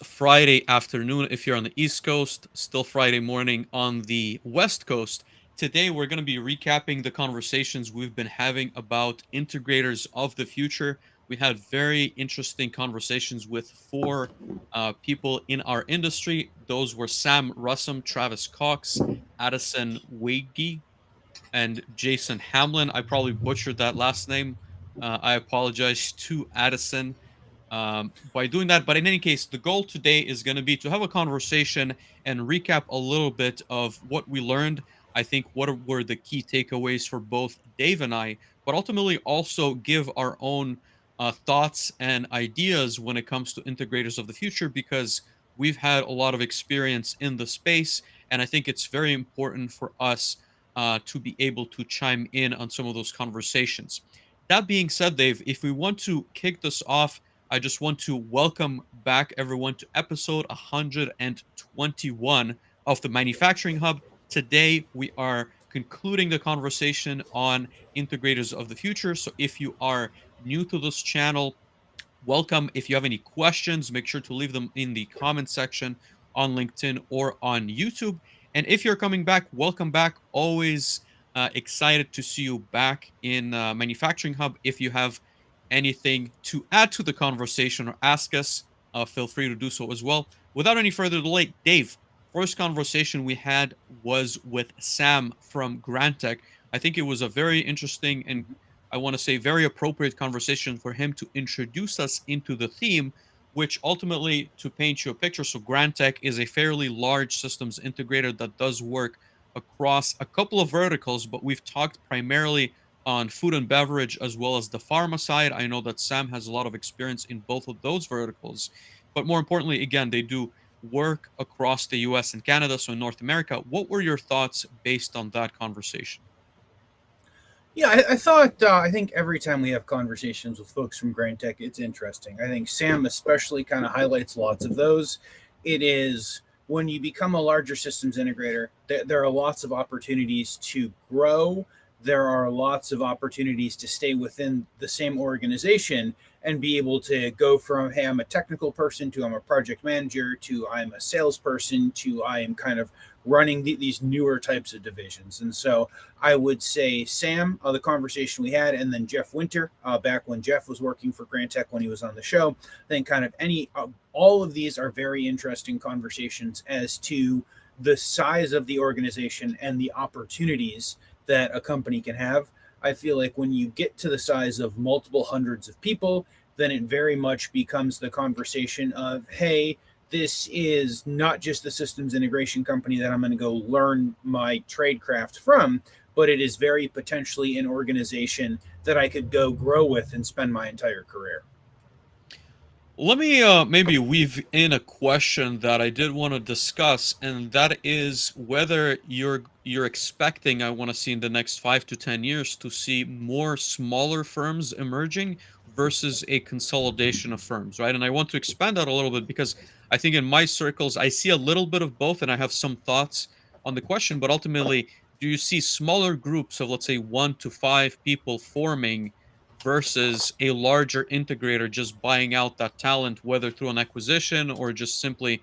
Friday afternoon if you're on the East Coast, still Friday morning on the West Coast. Today, we're going to be recapping the conversations we've been having about integrators of the future. We had very interesting conversations with four people in our industry. Those were Sam Russum, Travis Cox, Addison Wege, and Jason Hamlin. I probably butchered that last name. I apologize to Addison by doing that. But in any case, the goal today is going to be to have a conversation and recap a little bit of what we learned. I think were the key takeaways for both Dave and I, but ultimately also give our own thoughts and ideas when it comes to integrators of the future because we've had a lot of experience in the space. And I think it's very important for us to be able to chime in on some of those conversations. That being said, Dave, if we want to kick this off, I just want to welcome back everyone to episode 121 of the Manufacturing Hub. Today, we are concluding the conversation on integrators of the future. So, if you are new to this channel, welcome. If you have any questions, make sure to leave them in the comment section on LinkedIn or on YouTube. And if you're coming back, welcome back. Always excited to see you back in Manufacturing Hub. If you have anything to add to the conversation or ask us, feel free to do so as well. Without any further delay, Dave, first conversation we had was with Sam from Grantech. I think it was a very interesting and I want to say very appropriate conversation for him to introduce us into the theme, which ultimately to paint you a picture. So Grantech is a fairly large systems integrator that does work across a couple of verticals, but we've talked primarily on food and beverage as well as the pharma side. I know that Sam has a lot of experience in both of those verticals, but more importantly, again, they do work across the US and Canada, so in North America. What were your thoughts based on that conversation? Yeah, I thought I think every time we have conversations with folks from Grand Tech, it's interesting. I think Sam especially kind of highlights lots of those. It is when you become a larger systems integrator, there are lots of opportunities to grow. There are lots of opportunities to stay within the same organization and be able to go from, hey, I'm a technical person to I'm a project manager to I'm a salesperson to I am kind of running these newer types of divisions. And so I would say Sam, the conversation we had, and then Jeff Winter, back when Jeff was working for Grant Tech when he was on the show. I think kind of all of these are very interesting conversations as to the size of the organization and the opportunities that a company can have. I feel like when you get to the size of multiple hundreds of people, then it very much becomes the conversation of, hey, this is not just the systems integration company that I'm going to go learn my trade craft from, but it is very potentially an organization that I could go grow with and spend my entire career. Let me maybe weave in a question that I did want to discuss, and that is whether you're expecting, I want to see in the next 5 to 10 years to see more smaller firms emerging versus a consolidation of firms, right? And I want to expand that a little bit because I think in my circles I see a little bit of both, and I have some thoughts on the question. But ultimately, do you see smaller groups of, let's say, 1 to 5 people forming versus a larger integrator just buying out that talent, whether through an acquisition or just simply,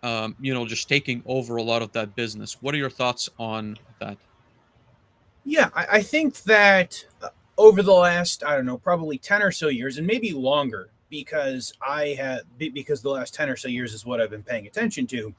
just taking over a lot of that business? What are your thoughts on that? Yeah, I think that over the last, I don't know, probably 10 or so years, and maybe longer, because the last 10 or so years is what I've been paying attention to,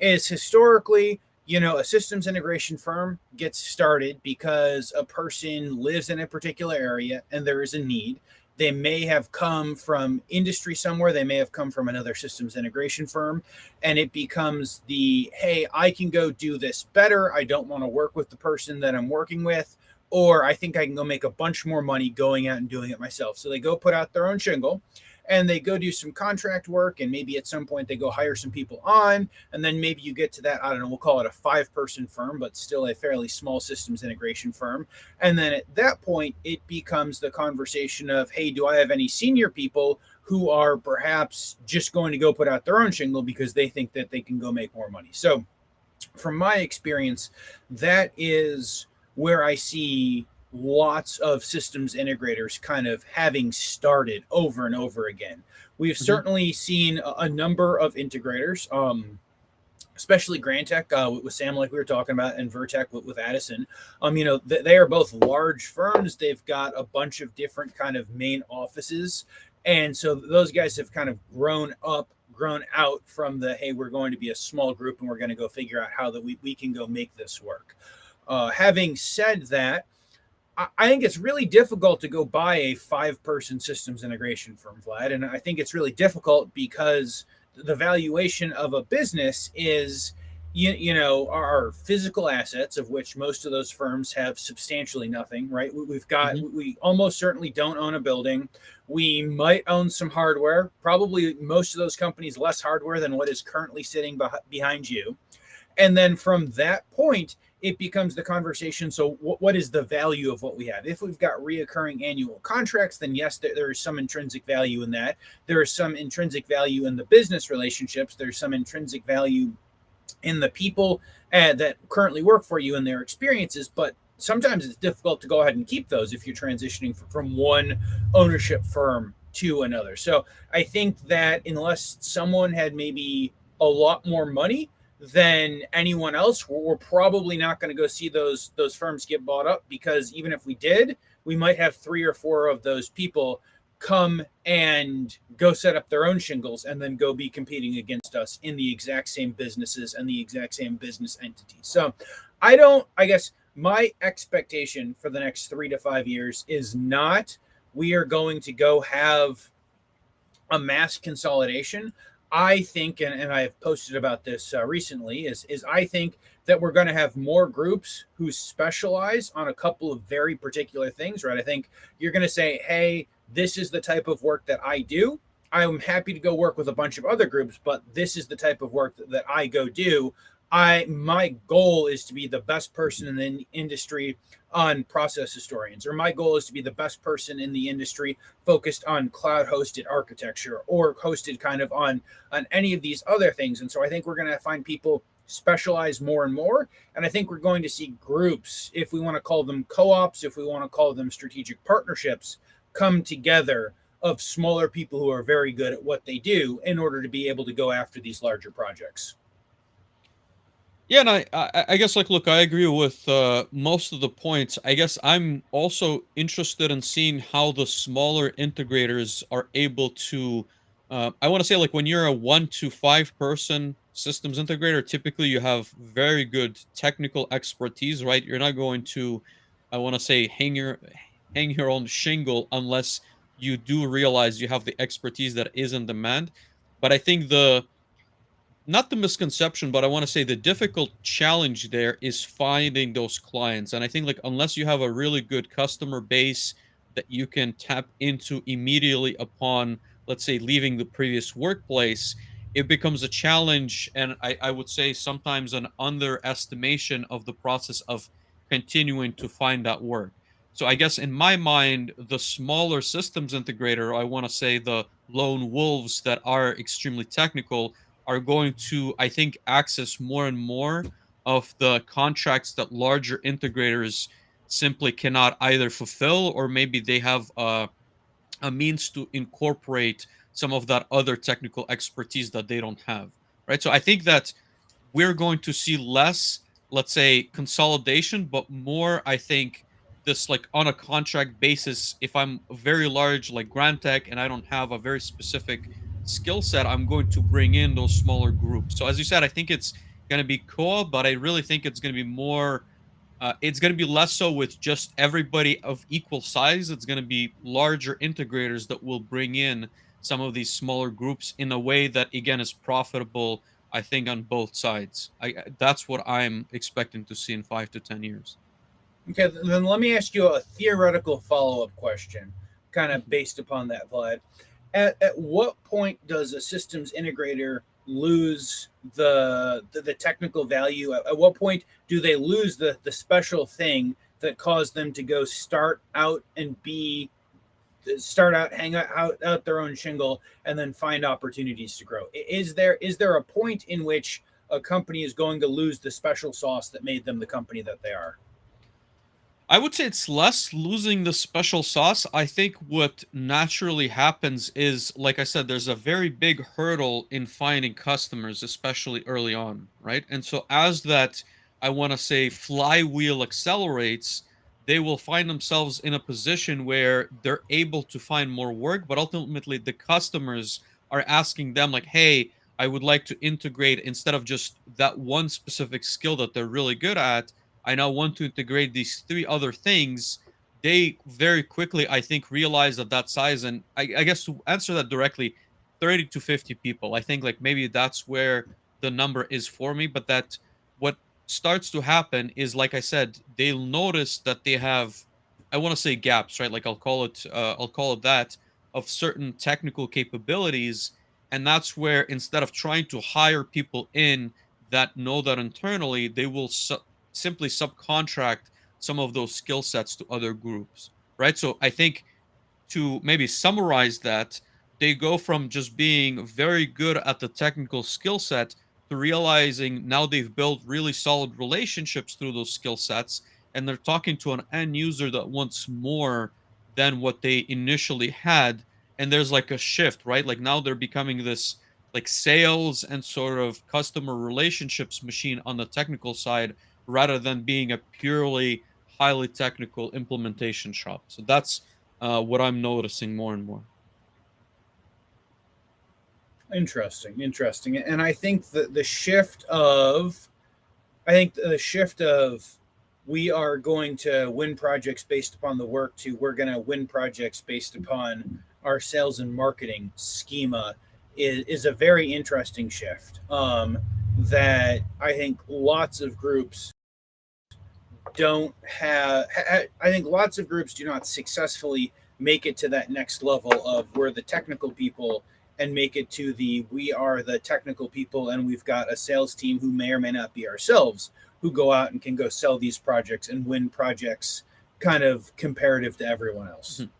is historically, a systems integration firm gets started because a person lives in a particular area and there is a need. They may have come from industry somewhere, they may have come from another systems integration firm, and it becomes the, hey, I can go do this better. I don't want to work with the person that I'm working with, or I think I can go make a bunch more money going out and doing it myself. So they go put out their own shingle and they go do some contract work, and maybe at some point they go hire some people on, and then maybe you get to that, I don't know, we'll call it a 5 person firm, but still a fairly small systems integration firm. And then at that point it becomes the conversation of, hey, do I have any senior people who are perhaps just going to go put out their own shingle because they think that they can go make more money. So from my experience, that is where I see lots of systems integrators kind of having started over and over again. We've Hmm. certainly seen a number of integrators, especially Grantech with Sam, like we were talking about, and Vertec with Addison. They are both large firms. They've got a bunch of different kind of main offices, and so those guys have kind of grown out from the, hey, we're going to be a small group and we're going to go figure out how that we can go make this work. Having said that, I think it's really difficult to go buy a 5-person systems integration firm, Vlad. And I think it's really difficult because the valuation of a business is, our physical assets, of which most of those firms have substantially nothing, right? Hmm. We almost certainly don't own a building. We might own some hardware, probably most of those companies less hardware than what is currently sitting behind you. And then from that point, it becomes the conversation. So, what is the value of what we have? If we've got reoccurring annual contracts, then yes, there is some intrinsic value in that. There is some intrinsic value in the business relationships. There's some intrinsic value in the people that currently work for you and their experiences. But sometimes it's difficult to go ahead and keep those if you're transitioning from one ownership firm to another. So I think that unless someone had maybe a lot more money than anyone else, we're probably not going to go see those firms get bought up, because even if we did, we might have 3 or 4 of those people come and go set up their own shingles and then go be competing against us in the exact same businesses and the exact same business entities. So I guess my expectation for the next 3 to 5 years is not we are going to go have a mass consolidation. I think, and I've posted about this recently, is I think that we're going to have more groups who specialize on a couple of very particular things, right? I think you're going to say, hey, this is the type of work that I do. I'm happy to go work with a bunch of other groups, but this is the type of work that I go do. My goal is to be the best person in the industry on process historians, or my goal is to be the best person in the industry focused on cloud hosted architecture, or hosted kind of on any of these other things. And so I think we're going to find people specialize more and more. And I think we're going to see groups, if we want to call them co-ops, if we want to call them strategic partnerships, come together of smaller people who are very good at what they do in order to be able to go after these larger projects. Yeah, and I guess, like, look, I agree with most of the points. I guess I'm also interested in seeing how the smaller integrators are able to. I want to say, like, when you're a 1 to 5 person systems integrator, typically you have very good technical expertise, right? You're not going to, I want to say, hang your own shingle unless you do realize you have the expertise that is in demand. But I think the not the misconception, but I want to say the difficult challenge there is finding those clients. And I think, like, unless you have a really good customer base that you can tap into immediately upon, let's say, leaving the previous workplace, it becomes a challenge. And I would say sometimes an underestimation of the process of continuing to find that work. So I guess in my mind, the smaller systems integrator, I want to say the lone wolves that are extremely technical, are going to, I think, access more and more of the contracts that larger integrators simply cannot either fulfill, or maybe they have a means to incorporate some of that other technical expertise that they don't have. Right. So I think that we're going to see less, let's say, consolidation, but more, I think, this, like, on a contract basis. If I'm very large like Grand Tech and I don't have a very specific skill set, I'm going to bring in those smaller groups. So as you said, I think it's going to be co-op, but I really think it's going to be more, it's going to be less so with just everybody of equal size. It's going to be larger integrators that will bring in some of these smaller groups in a way that, again, is profitable, I think, on both sides. That's what I'm expecting to see in 5 to 10 years. Okay, then let me ask you a theoretical follow up question, kind of Mhm. based upon that, Vlad. At what point does a systems integrator lose the technical value? At what point do they lose the special thing that caused them to go start out, hang out their own shingle, and then find opportunities to grow? Is there a point in which a company is going to lose the special sauce that made them the company that they are? I would say it's less losing the special sauce. I think what naturally happens is, like I said, there's a very big hurdle in finding customers, especially early on, right? And so as that, I want to say, flywheel accelerates, they will find themselves in a position where they're able to find more work, but ultimately the customers are asking them, like, hey, I would like to integrate instead of just that one specific skill that they're really good at. I now want to integrate these three other things. They very quickly, I think, realize that that size, and I guess to answer that directly, 30 to 50 people. I think like maybe that's where the number is for me. But that what starts to happen is, like I said, they'll notice that they have, I want to say gaps, right? Like I'll call it that, of certain technical capabilities, and that's where instead of trying to hire people in that know that internally, they will simply subcontract some of those skill sets to other groups, right? So I think to maybe summarize that, they go from just being very good at the technical skill set to realizing now they've built really solid relationships through those skill sets, and they're talking to an end user that wants more than what they initially had. And there's like a shift, right? Like now they're becoming this like sales and sort of customer relationships machine on the technical side rather than being a purely highly technical implementation shop. So that's what I'm noticing more and more. Interesting, interesting. And I think that the shift of we are going to win projects based upon the work to we're going to win projects based upon our sales and marketing schema is a very interesting shift, that I think lots of groups don't have. I think lots of groups do not successfully make it to that next level of we're the technical people and make it to the we are the technical people and we've got a sales team who may or may not be ourselves who go out and can go sell these projects and win projects kind of comparative to everyone else. Mhm.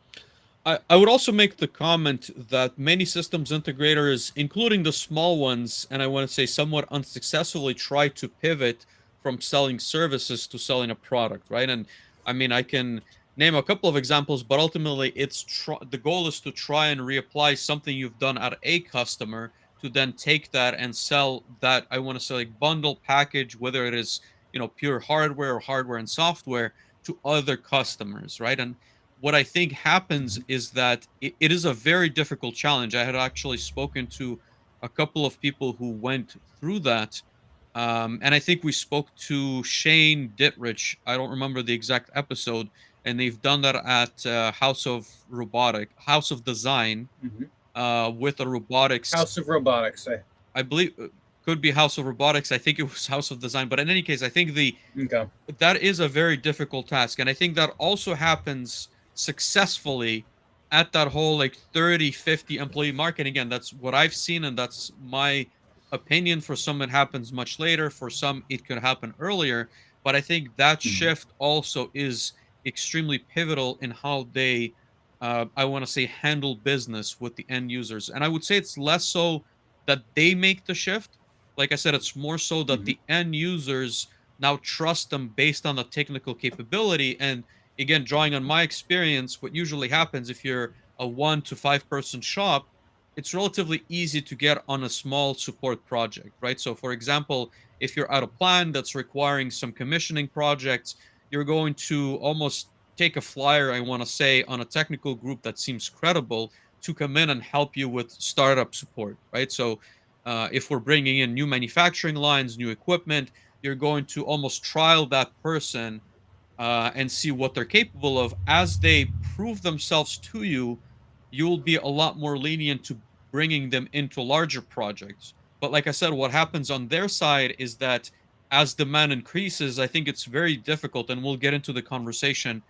I would also make the comment that many systems integrators, including the small ones, and I want to say somewhat unsuccessfully, try to pivot from selling services to selling a product, right? And I mean, I can name a couple of examples, but ultimately, the goal is to try and reapply something you've done at a customer to then take that and sell that. I want to say like bundle package, whether it is pure hardware or hardware and software to other customers, right? And what I think happens is that it is a very difficult challenge. I had actually spoken to a couple of people who went through that. And I think we spoke to Shane Ditrich. I don't remember the exact episode. And they've done that at House of Design Mm-hmm. with a robotics. House of Robotics. I believe could be House of Robotics. I think it was House of Design. But in any case, I think the Okay. that is a very difficult task, and I think that also happens successfully at that whole like 30, 50 employee market. Again, that's what I've seen, and that's my opinion. For some it happens much later, for some it could happen earlier, but I think that Mhm. shift also is extremely pivotal in how they I want to say handle business with the end users. And I would say it's less so that they make the shift. Like I said, it's more so that Mhm. the end users now trust them based on the technical capability. And again, drawing on my experience, what usually happens if you're a 1 to 5 person shop, it's relatively easy to get on a small support project, right? So, for example, if you're at a plan that's requiring some commissioning projects, you're going to almost take a flyer, I want to say, on a technical group that seems credible to come in and help you with startup support, right? So, if we're bringing in new manufacturing lines, new equipment, you're going to almost trial that person and see what they're capable of. As they prove themselves to you, you'll be a lot more lenient to bringing them into larger projects. But like I said, what happens on their side is that as demand increases, I think it's very difficult, and we'll get into the conversation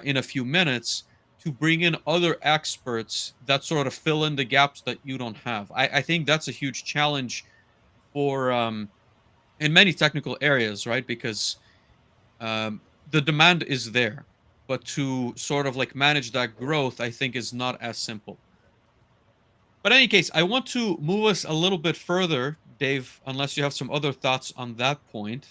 in a few minutes, to bring in other experts that sort of fill in the gaps that you don't have. I think that's a huge challenge for in many technical areas, right? Because the demand is there, but to sort of like manage that growth, I think is not as simple. But in any case, I want to move us a little bit further, Dave, unless you have some other thoughts on that point.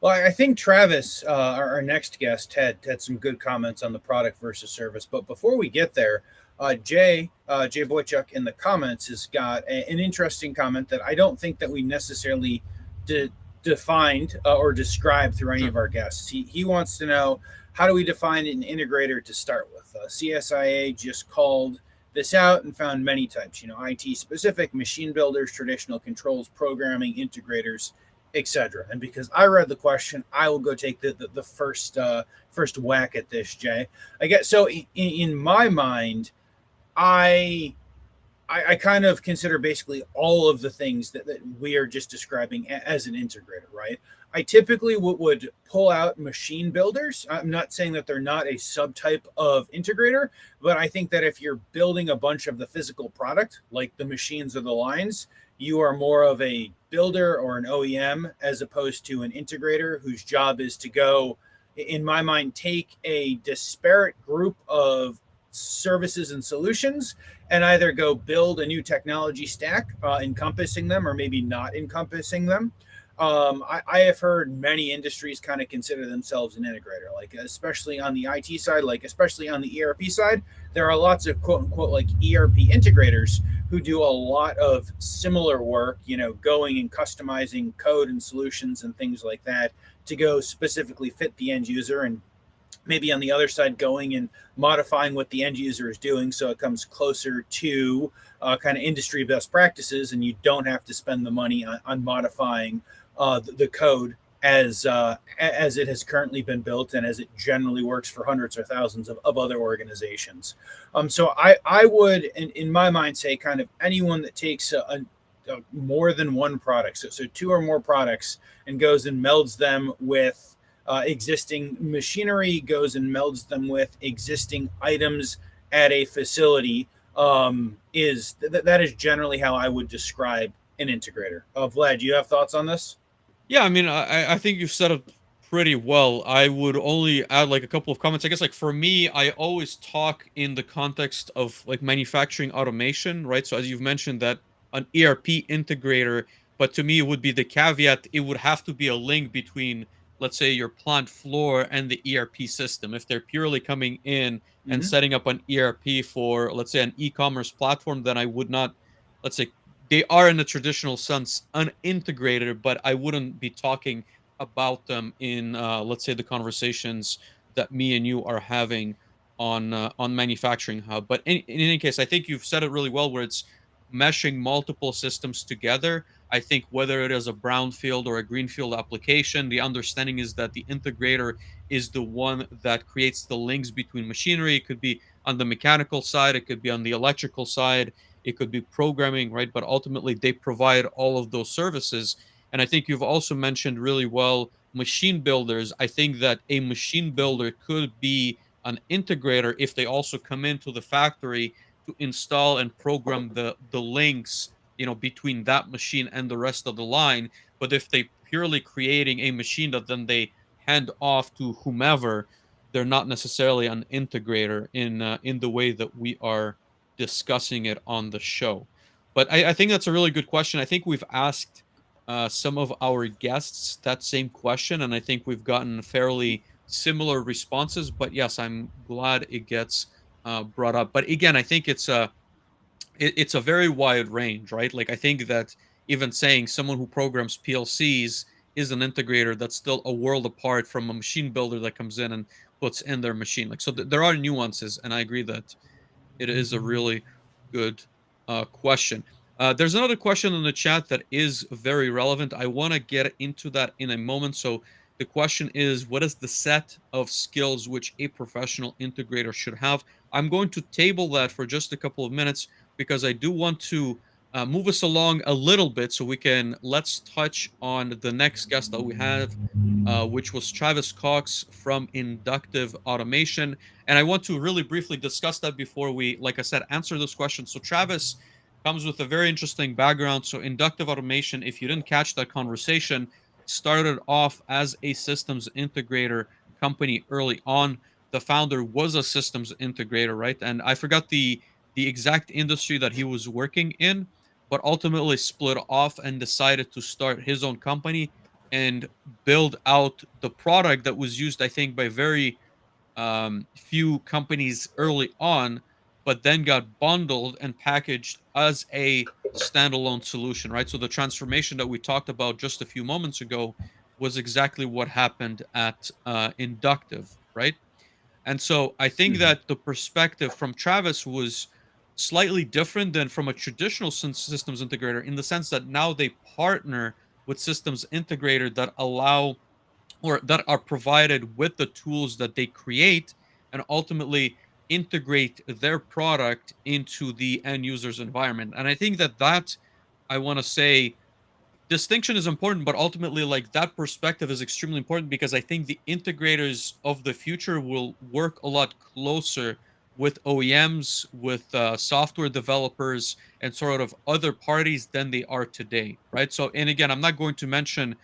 Well, I think Travis, our next guest, had some good comments on the product versus service. But before we get there, Jay Boychuk in the comments has got an interesting comment that I don't think that we necessarily de- defined or described through any Sure. of our guests. He wants to know, how do we define an integrator to start with? CSIA just called this out and found many types. IT specific, machine builders, traditional controls, programming, integrators, etc. And because I read the question, I will go take the first whack at this, Jay. I guess so. In my mind, I I kind of consider basically all of the things that we are just describing as an integrator, right? I typically would pull out machine builders. I'm not saying that they're not a subtype of integrator, but I think that if you're building a bunch of the physical product, like the machines or the lines, you are more of a builder or an OEM as opposed to an integrator whose job is to go, in my mind, take a disparate group of services and solutions and either go build a new technology stack encompassing them or maybe not encompassing them. I have heard many industries kind of consider themselves an integrator, like especially on the IT side, like especially on the ERP side. There are lots of quote unquote like ERP integrators who do a lot of similar work, going and customizing code and solutions and things like that to go specifically fit the end user, and maybe on the other side going and modifying what the end user is doing so it comes closer to kind of industry best practices, and you don't have to spend the money on modifying the code as it has currently been built and as it generally works for hundreds or thousands of other organizations. So I would, in my mind, say kind of anyone that takes a more than one product, so two or more products, and goes and melds them with existing machinery, goes and melds them with existing items at a facility, that is generally how I would describe an integrator. Vlad, do you have thoughts on this? Yeah, I mean, I think you said it pretty well. I would only add like a couple of comments. I guess like for me, I always talk in the context of like manufacturing automation, right? So as you've mentioned that an ERP integrator, but to me it would be the caveat, it would have to be a link between, let's say, your plant floor and the ERP system. If they're purely coming in and Mm-hmm. setting up an ERP for, let's say, an e-commerce platform, then I would not, let's say, they are in a traditional sense unintegrated, but I wouldn't be talking about them in, let's say, the conversations that me and you are having on manufacturing hub. But in any case, I think you've said it really well, where it's meshing multiple systems together. I think whether it is a brownfield or a greenfield application, the understanding is that the integrator is the one that creates the links between machinery. It could be on the mechanical side, it could be on the electrical side, it could be programming, right? But ultimately, they provide all of those services. And I think you've also mentioned really well machine builders. I think that a machine builder could be an integrator if they also come into the factory to install and program the links, between that machine and the rest of the line. But if they purely creating a machine that then they hand off to whomever, they're not necessarily an integrator in the way that we are discussing it on the show. But I think that's a really good question. I think we've asked some of our guests that same question, and I think we've gotten fairly similar responses. But yes, I'm glad it gets brought up. But again, I think it's a very wide range, right? Like I think that even saying someone who programs PLCs is an integrator, that's still a world apart from a machine builder that comes in and puts in their machine. Like so, there are nuances, and I agree that it is a really good question. There's another question in the chat that is very relevant. I want to get into that in a moment. So the question is, what is the set of skills which a professional integrator should have? I'm going to table that for just a couple of minutes because I do want to move us along a little bit so let's touch on the next guest that we have, which was Travis Cox from Inductive Automation. And I want to really briefly discuss that before we, like I said, answer this question. So Travis comes with a very interesting background. So Inductive Automation, if you didn't catch that conversation, started off as a systems integrator company early on. The founder was a systems integrator, right? And I forgot the exact industry that he was working in, but ultimately split off and decided to start his own company and build out the product that was used, I think, by very few companies early on, but then got bundled and packaged as a standalone solution, right? So the transformation that we talked about just a few moments ago was exactly what happened at Inductive, right? And so I think Mhm. that the perspective from Travis was slightly different than from a traditional systems integrator in the sense that now they partner with systems integrator that allow or that are provided with the tools that they create and ultimately integrate their product into the end user's environment. And I think that I want to say distinction is important, but ultimately, like that perspective is extremely important because I think the integrators of the future will work a lot closer with OEMs, with software developers, and sort of other parties than they are today, right? So, and again, I'm not going to mention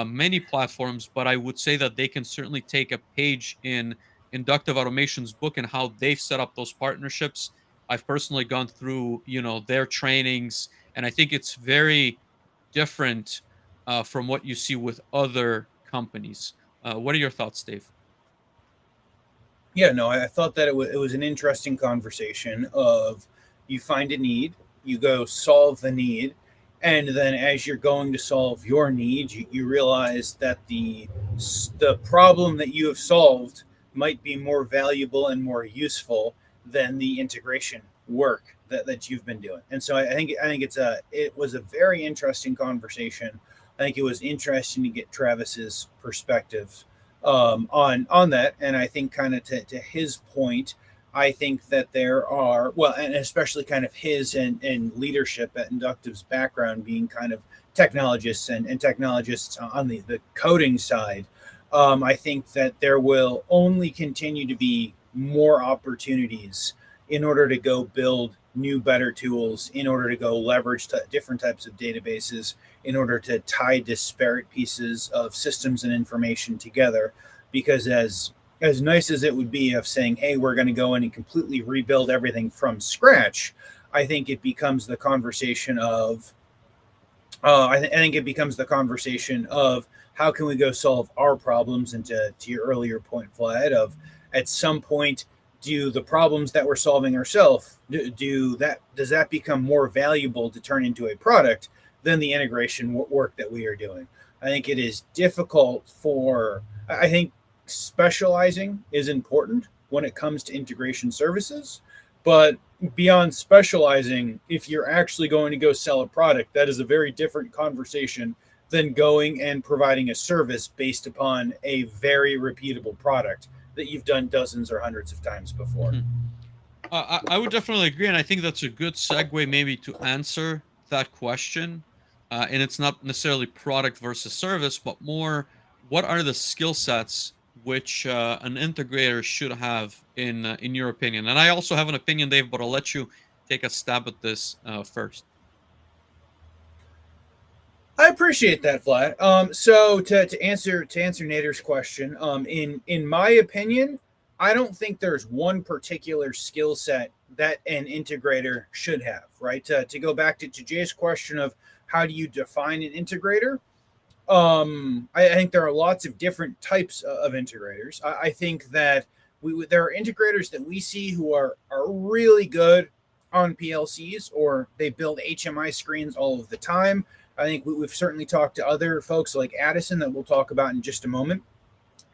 many platforms, but I would say that they can certainly take a page in Inductive Automation's book and how they've set up those partnerships. I've personally gone through, their trainings, and I think it's very different from what you see with other companies. What are your thoughts, Dave? Yeah, no, I thought that it was an interesting conversation of you find a need, you go solve the need, and then as you're going to solve your need, you realize that the problem that you have solved might be more valuable and more useful than the integration work that you've been doing. And so I think it was a very interesting conversation. I think it was interesting to get Travis's perspective on that. And I think kind of to his point, I think that there are well, and especially kind of his and leadership at Inductive's background being kind of technologists and technologists on the coding side. I think that there will only continue to be more opportunities in order to go build new, better tools, in order to go leverage different types of databases, in order to tie disparate pieces of systems and information together. Because as nice as it would be of saying, "Hey, we're going to go in and completely rebuild everything from scratch," I think it becomes the conversation of I think it becomes the conversation of how can we go solve our problems, and to your earlier point, Vlad, of at some point do the problems that we're solving ourselves does that become more valuable to turn into a product than the integration work that we are doing. I think it is difficult for I think specializing is important when it comes to integration services, but beyond specializing, if you're actually going to go sell a product, that is a very different conversation than going and providing a service based upon a very repeatable product that you've done dozens or hundreds of times before. Mhm. I would definitely agree, and I think that's a good segue maybe to answer that question. And it's not necessarily product versus service, but more what are the skill sets which an integrator should have in your opinion? And I also have an opinion, Dave, but I'll let you take a stab at this first. I appreciate that, Vlad. So to answer Nader's question, in my opinion, I don't think there's one particular skill set that an integrator should have. Right. To go back to Jay's question of how do you define an integrator, I think there are lots of different types of integrators. I think that there are integrators that we see who are really good on PLCs, or they build HMI screens all of the time. I think we've certainly talked to other folks like Addison that we'll talk about in just a moment.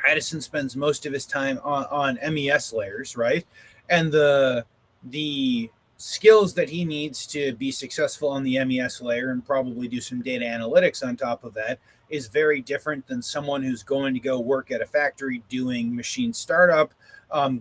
Addison spends most of his time on MES layers, right? And the skills that he needs to be successful on the MES layer and probably do some data analytics on top of that is very different than someone who's going to go work at a factory doing machine startup,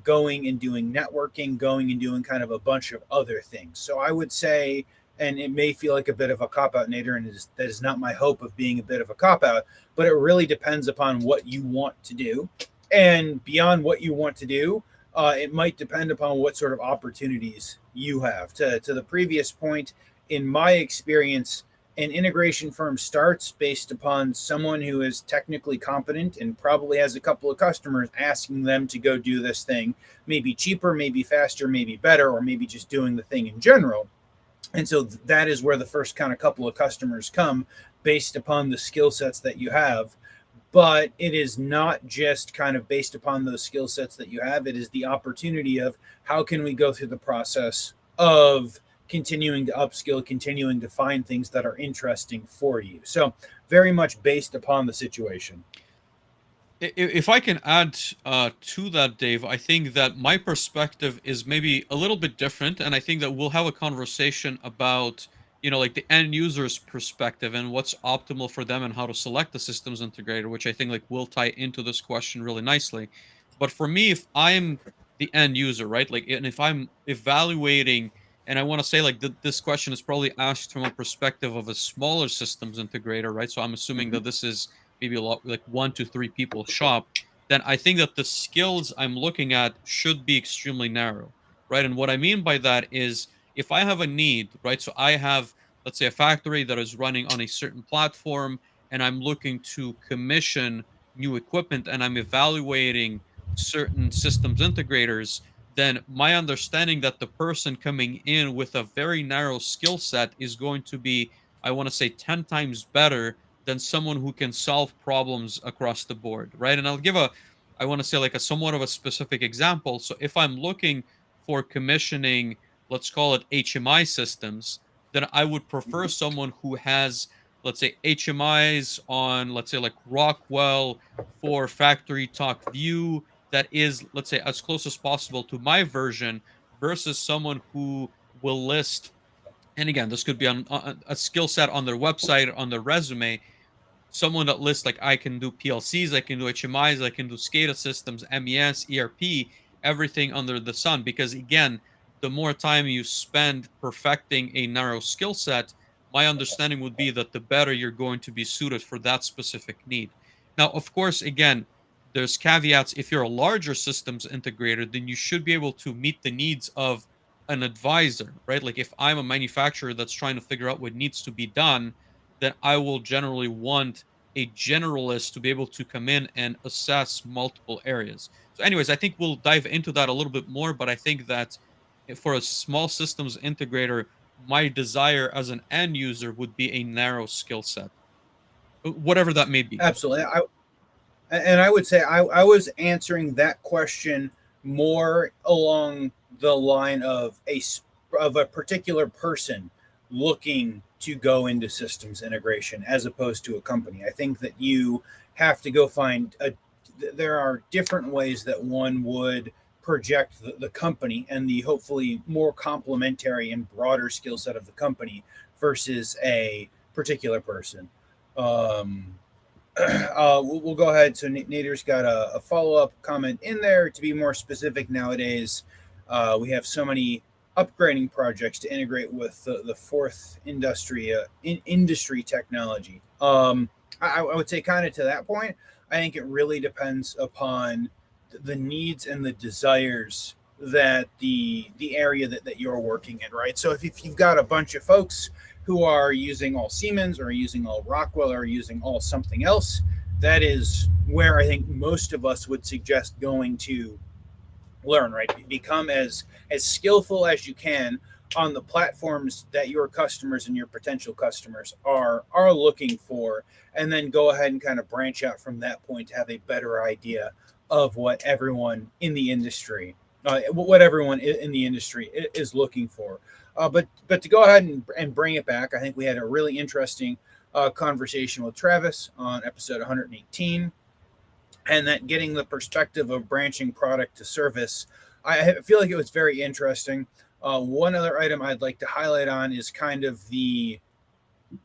going and doing networking, going and doing kind of a bunch of other things. So I would say, and it may feel like a bit of a cop out, Nader, and that is not my hope of being a bit of a cop out, but it really depends upon what you want to do. And beyond what you want to do, it might depend upon what sort of opportunities you have. To the previous point, in my experience, an integration firm starts based upon someone who is technically competent and probably has a couple of customers asking them to go do this thing, maybe cheaper, maybe faster, maybe better, or maybe just doing the thing in general. And so that is where the first kind of couple of customers come based upon the skill sets that you have. But it is not just kind of based upon those skill sets that you have. It is the opportunity of how can we go through the process of continuing to upskill, continuing to find things that are interesting for you. So very much based upon the situation. If I can add to that, Dave, I think that my perspective is maybe a little bit different, and I think that we'll have a conversation about, like the end user's perspective and what's optimal for them and how to select the systems integrator, which I think like will tie into this question really nicely. But for me, if I'm the end user, right, like, and if I'm evaluating, and I want to say like this question is probably asked from a perspective of a smaller systems integrator, right? So I'm assuming Mhm. that this is maybe a lot like 1 to 3 people shop, then I think that the skills I'm looking at should be extremely narrow, right? And what I mean by that is if I have a need, right? So I have, let's say, a factory that is running on a certain platform and I'm looking to commission new equipment and I'm evaluating certain systems integrators, then my understanding that the person coming in with a very narrow skill set is going to be, I want to say, 10 times better than someone who can solve problems across the board, right? And I'll give I want to say like a somewhat of a specific example. So if I'm looking for commissioning, let's call it HMI systems, then I would prefer Mhm. someone who has, let's say, HMIs on, let's say, like Rockwell for factory talk view that is, let's say, as close as possible to my version versus someone who will list, and again, this could be on a skill set on their website, on their resume, someone that lists like I can do PLCs, I can do HMIs, I can do SCADA systems, MES, ERP, everything under the sun. Because again, the more time you spend perfecting a narrow skill set, my understanding would be that the better you're going to be suited for that specific need. Now, of course, again, there's caveats. If you're a larger systems integrator, then you should be able to meet the needs of an advisor, right? Like if I'm a manufacturer that's trying to figure out what needs to be done, then I will generally want a generalist to be able to come in and assess multiple areas. So, anyways, I think we'll dive into that a little bit more, but I think that for a small systems integrator, my desire as an end user would be a narrow skill set, whatever that may be. Absolutely. And I would say I was answering that question more along the line of of a particular person looking to go into systems integration as opposed to a company. I think that you have to go find a there are different ways that one would project the company and the hopefully more complementary and broader skill set of the company versus a particular person. Um, we'll go ahead. So Nader's got a follow up comment in there. To be more specific, nowadays we have so many upgrading projects to integrate with the fourth industry technology. I would say kind of to that point. I think it really depends upon the needs and the desires that the area that you're working in, right? So if you've got a bunch of folks who are using all Siemens or using all Rockwell or using all something else, that is where I think most of us would suggest going to learn, right? Become as skillful as you can on the platforms that your customers and your potential customers are looking for, and then go ahead and kind of branch out from that point to have a better idea of what everyone in the industry what everyone in the industry is looking for. But to go ahead and bring it back, I think we had a really interesting conversation with Travis on episode 118, and that getting the perspective of branching product to service. I feel like it was very interesting. One other item I'd like to highlight on is kind of the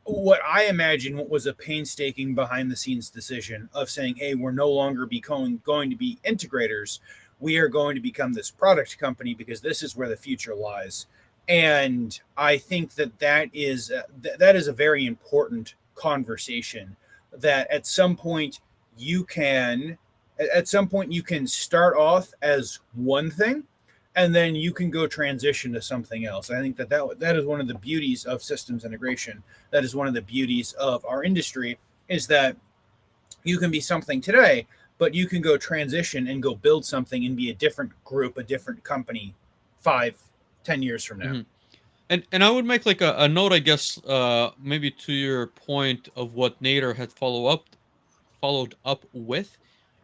what I imagine was a painstaking behind the scenes decision of saying, hey, we're no longer going to be integrators. We are going to become this product company because this is where the future lies. And I think that is a very important conversation that you can at some point you can start off as one thing and then you can go transition to something else. I think that is one of the beauties of systems integration. That is one of the beauties of our industry is that you can be something today, but you can go transition and go build something and be a different group, a different company 5, 10 years from now. Mhm. And I would make like a note, I guess, maybe to your point of what Nader had followed up with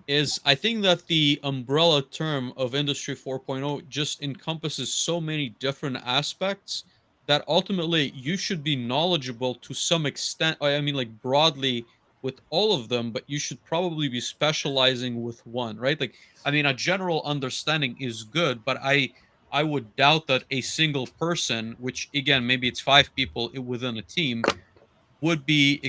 is I think that the umbrella term of Industry 4.0 just encompasses so many different aspects that ultimately you should be knowledgeable to some extent. I mean, like broadly with all of them, but you should probably be specializing with one, right? Like, I mean, a general understanding is good, but I would doubt that a single person, which again, maybe it's five people within a team, would be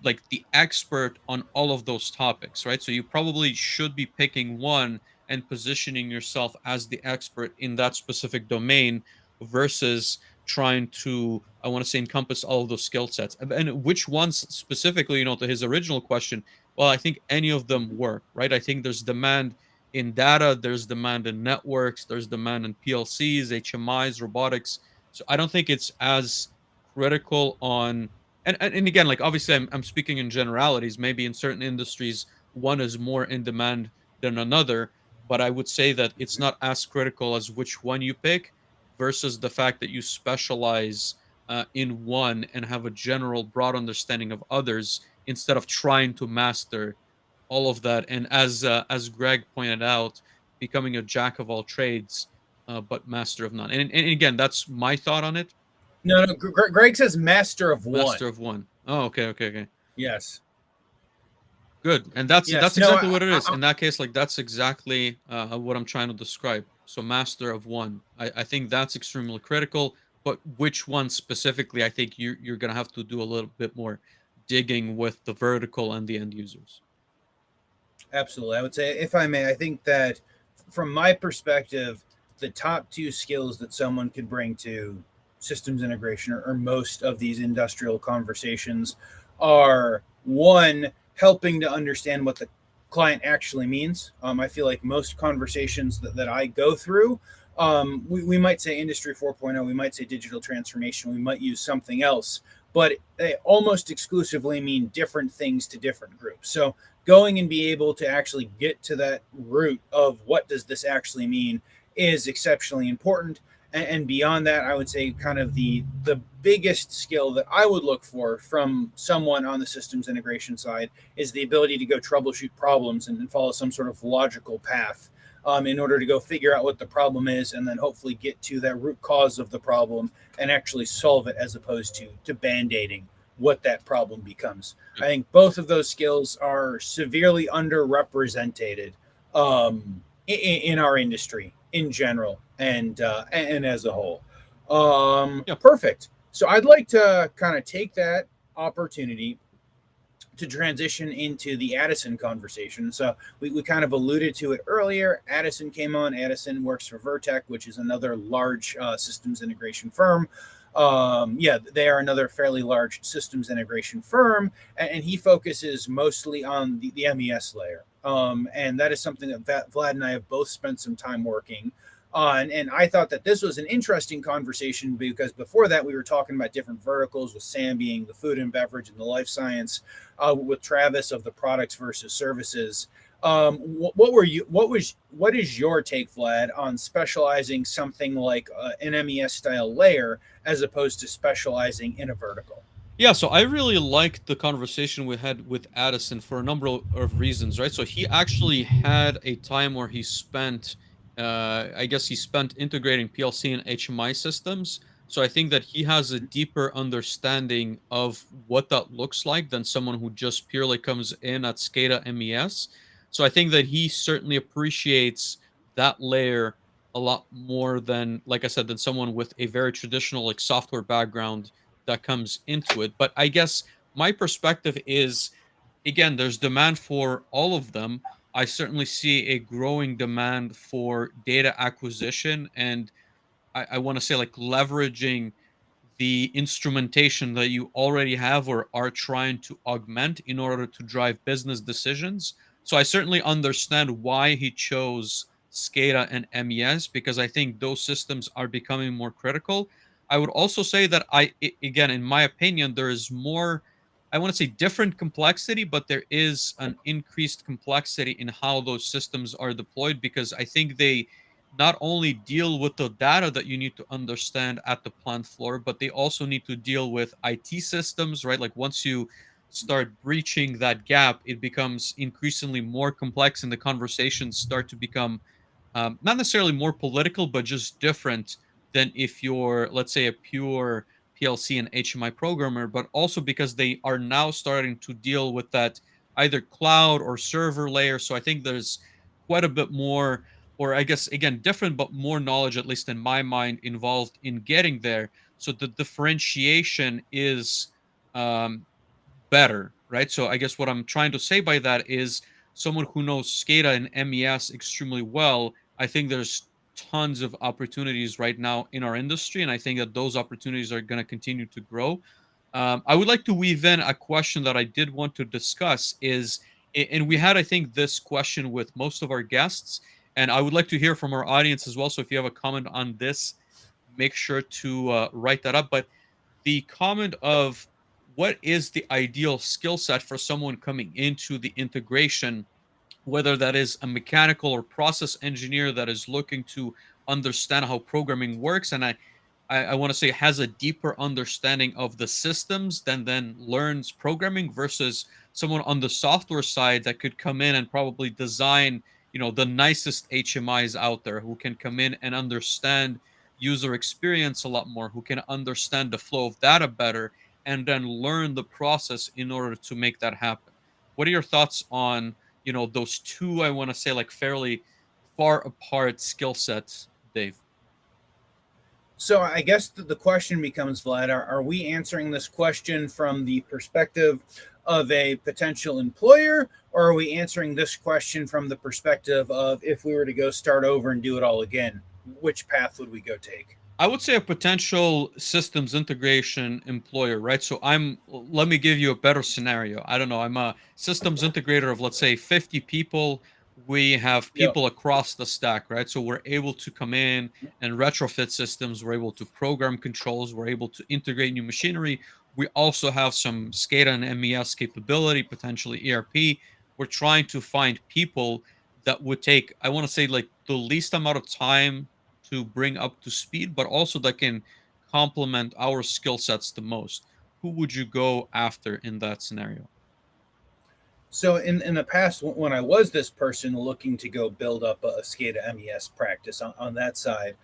like the expert on all of those topics, right? So you probably should be picking one and positioning yourself as the expert in that specific domain versus trying to, I want to say, encompass all of those skill sets. And which ones specifically, to his original question, well, I think any of them work, right? I think there's demand in data, there's demand in networks, there's demand in PLCs, HMIs, robotics. So I don't think it's as critical on, and again, like obviously I'm speaking in generalities. Maybe in certain industries, one is more in demand than another, but I would say that it's not as critical as which one you pick versus the fact that you specialize in one and have a general broad understanding of others instead of trying to master all of that. And as Greg pointed out, becoming a jack of all trades, but master of none. And again, that's my thought on it. No, no. Greg says master of one. Master of one. Oh, okay, okay, okay. Yes. Good. And that's Yes. No. exactly what it is. In that case, like that's exactly what I'm trying to describe. So master of one. I think that's extremely critical. But which one specifically, I think you're gonna have to do a little bit more digging with the vertical and the end users. Absolutely. I would say, if I may, I think that from my perspective, the top two skills that someone could bring to systems integration or most of these industrial conversations are one, helping to understand what the client actually means. I feel like most conversations that I go through, we might say Industry 4.0, we might say digital transformation, we might use something else, but they almost exclusively mean different things to different groups. So going and be able to actually get to that root of what does this actually mean is exceptionally important. And beyond that, I would say kind of the biggest skill that I would look for from someone on the systems integration side is the ability to go troubleshoot problems and follow some sort of logical path, in order to go figure out what the problem is and then hopefully get to that root cause of the problem and actually solve it, as opposed to band-aiding what that problem becomes. I think both of those skills are severely underrepresented, in our industry in general and as a whole. Yeah. Perfect. So I'd like to kind of take that opportunity to transition into the Addison conversation. So we kind of alluded to it earlier. Addison came on. Addison works for Vertec, which is another large systems integration firm. Yeah, they are another fairly large systems integration firm, and he focuses mostly on the MES layer. And that is something that Vlad and I have both spent some time working on. And I thought that this was an interesting conversation because before that, we were talking about different verticals, with Sam being the food and beverage and the life science, with Travis of the products versus services. What is your take, Vlad, on specializing something like an MES style layer as opposed to specializing in a vertical? Yeah, so I really liked the conversation we had with Addison for a number of reasons, right? So he actually had a time where he spent, I guess he spent integrating PLC and HMI systems. So I think that he has a deeper understanding of what that looks like than someone who just purely comes in at SCADA MES. So I think that he certainly appreciates that layer a lot more than, like I said, than someone with a very traditional like software background that comes into it. But I guess my perspective is, again, there's demand for all of them. I certainly see a growing demand for data acquisition, and I want to say like leveraging the instrumentation that you already have or are trying to augment in order to drive business decisions. So I certainly understand why he chose SCADA and MES because I think those systems are becoming more critical. I would also say that again, in my opinion, there is more, I want to say different complexity, but there is an increased complexity in how those systems are deployed because I think not only deal with the data that you need to understand at the plant floor, but they also need to deal with IT systems, right? Like once you start breaching that gap, it becomes increasingly more complex and the conversations start to become not necessarily more political, but just different than if you're, let's say, a pure PLC and HMI programmer, but also because they are now starting to deal with that either cloud or server layer. So I think there's quite a bit more, or I guess, again, different, but more knowledge, at least in my mind, involved in getting there. So the differentiation is um, better, right? So I guess what I'm trying to say by that is someone who knows SCADA and MES extremely well, I think there's tons of opportunities right now in our industry, and I think that those opportunities are going to continue to grow. I would like to weave in a question that I did want to discuss is, and we had, I think, this question with most of our guests, and I would like to hear from our audience as well. So if you have a comment on this, make sure to write that up. But the comment of what is the ideal skill set for someone coming into the integration, whether that is a mechanical or process engineer that is looking to understand how programming works, and I want to say has a deeper understanding of the systems than then learns programming, versus someone on the software side that could come in and probably design, the nicest HMIs out there, who can come in and understand user experience a lot more, who can understand the flow of data better, and then learn the process in order to make that happen. What are your thoughts on, those two, I want to say, like, fairly far apart skill sets, Dave? So I guess the question becomes, Vlad, are we answering this question from the perspective of a potential employer, or are we answering this question from the perspective of if we were to go start over and do it all again, which path would we go take? I would say a potential systems integration employer, right? So let me give you a better scenario. I don't know. I'm a systems integrator of, let's say, 50 people. We have Yep. people across the stack, right? So we're able to come in and retrofit systems. We're able to program controls. We're able to integrate new machinery. We also have some SCADA and MES capability, potentially ERP. We're trying to find people that would take, I want to say, like, the least amount of time to bring up to speed, but also that can complement our skill sets the most. Who would you go after in that scenario? So in the past, when I was this person looking to go build up a SCADA MES practice on that side,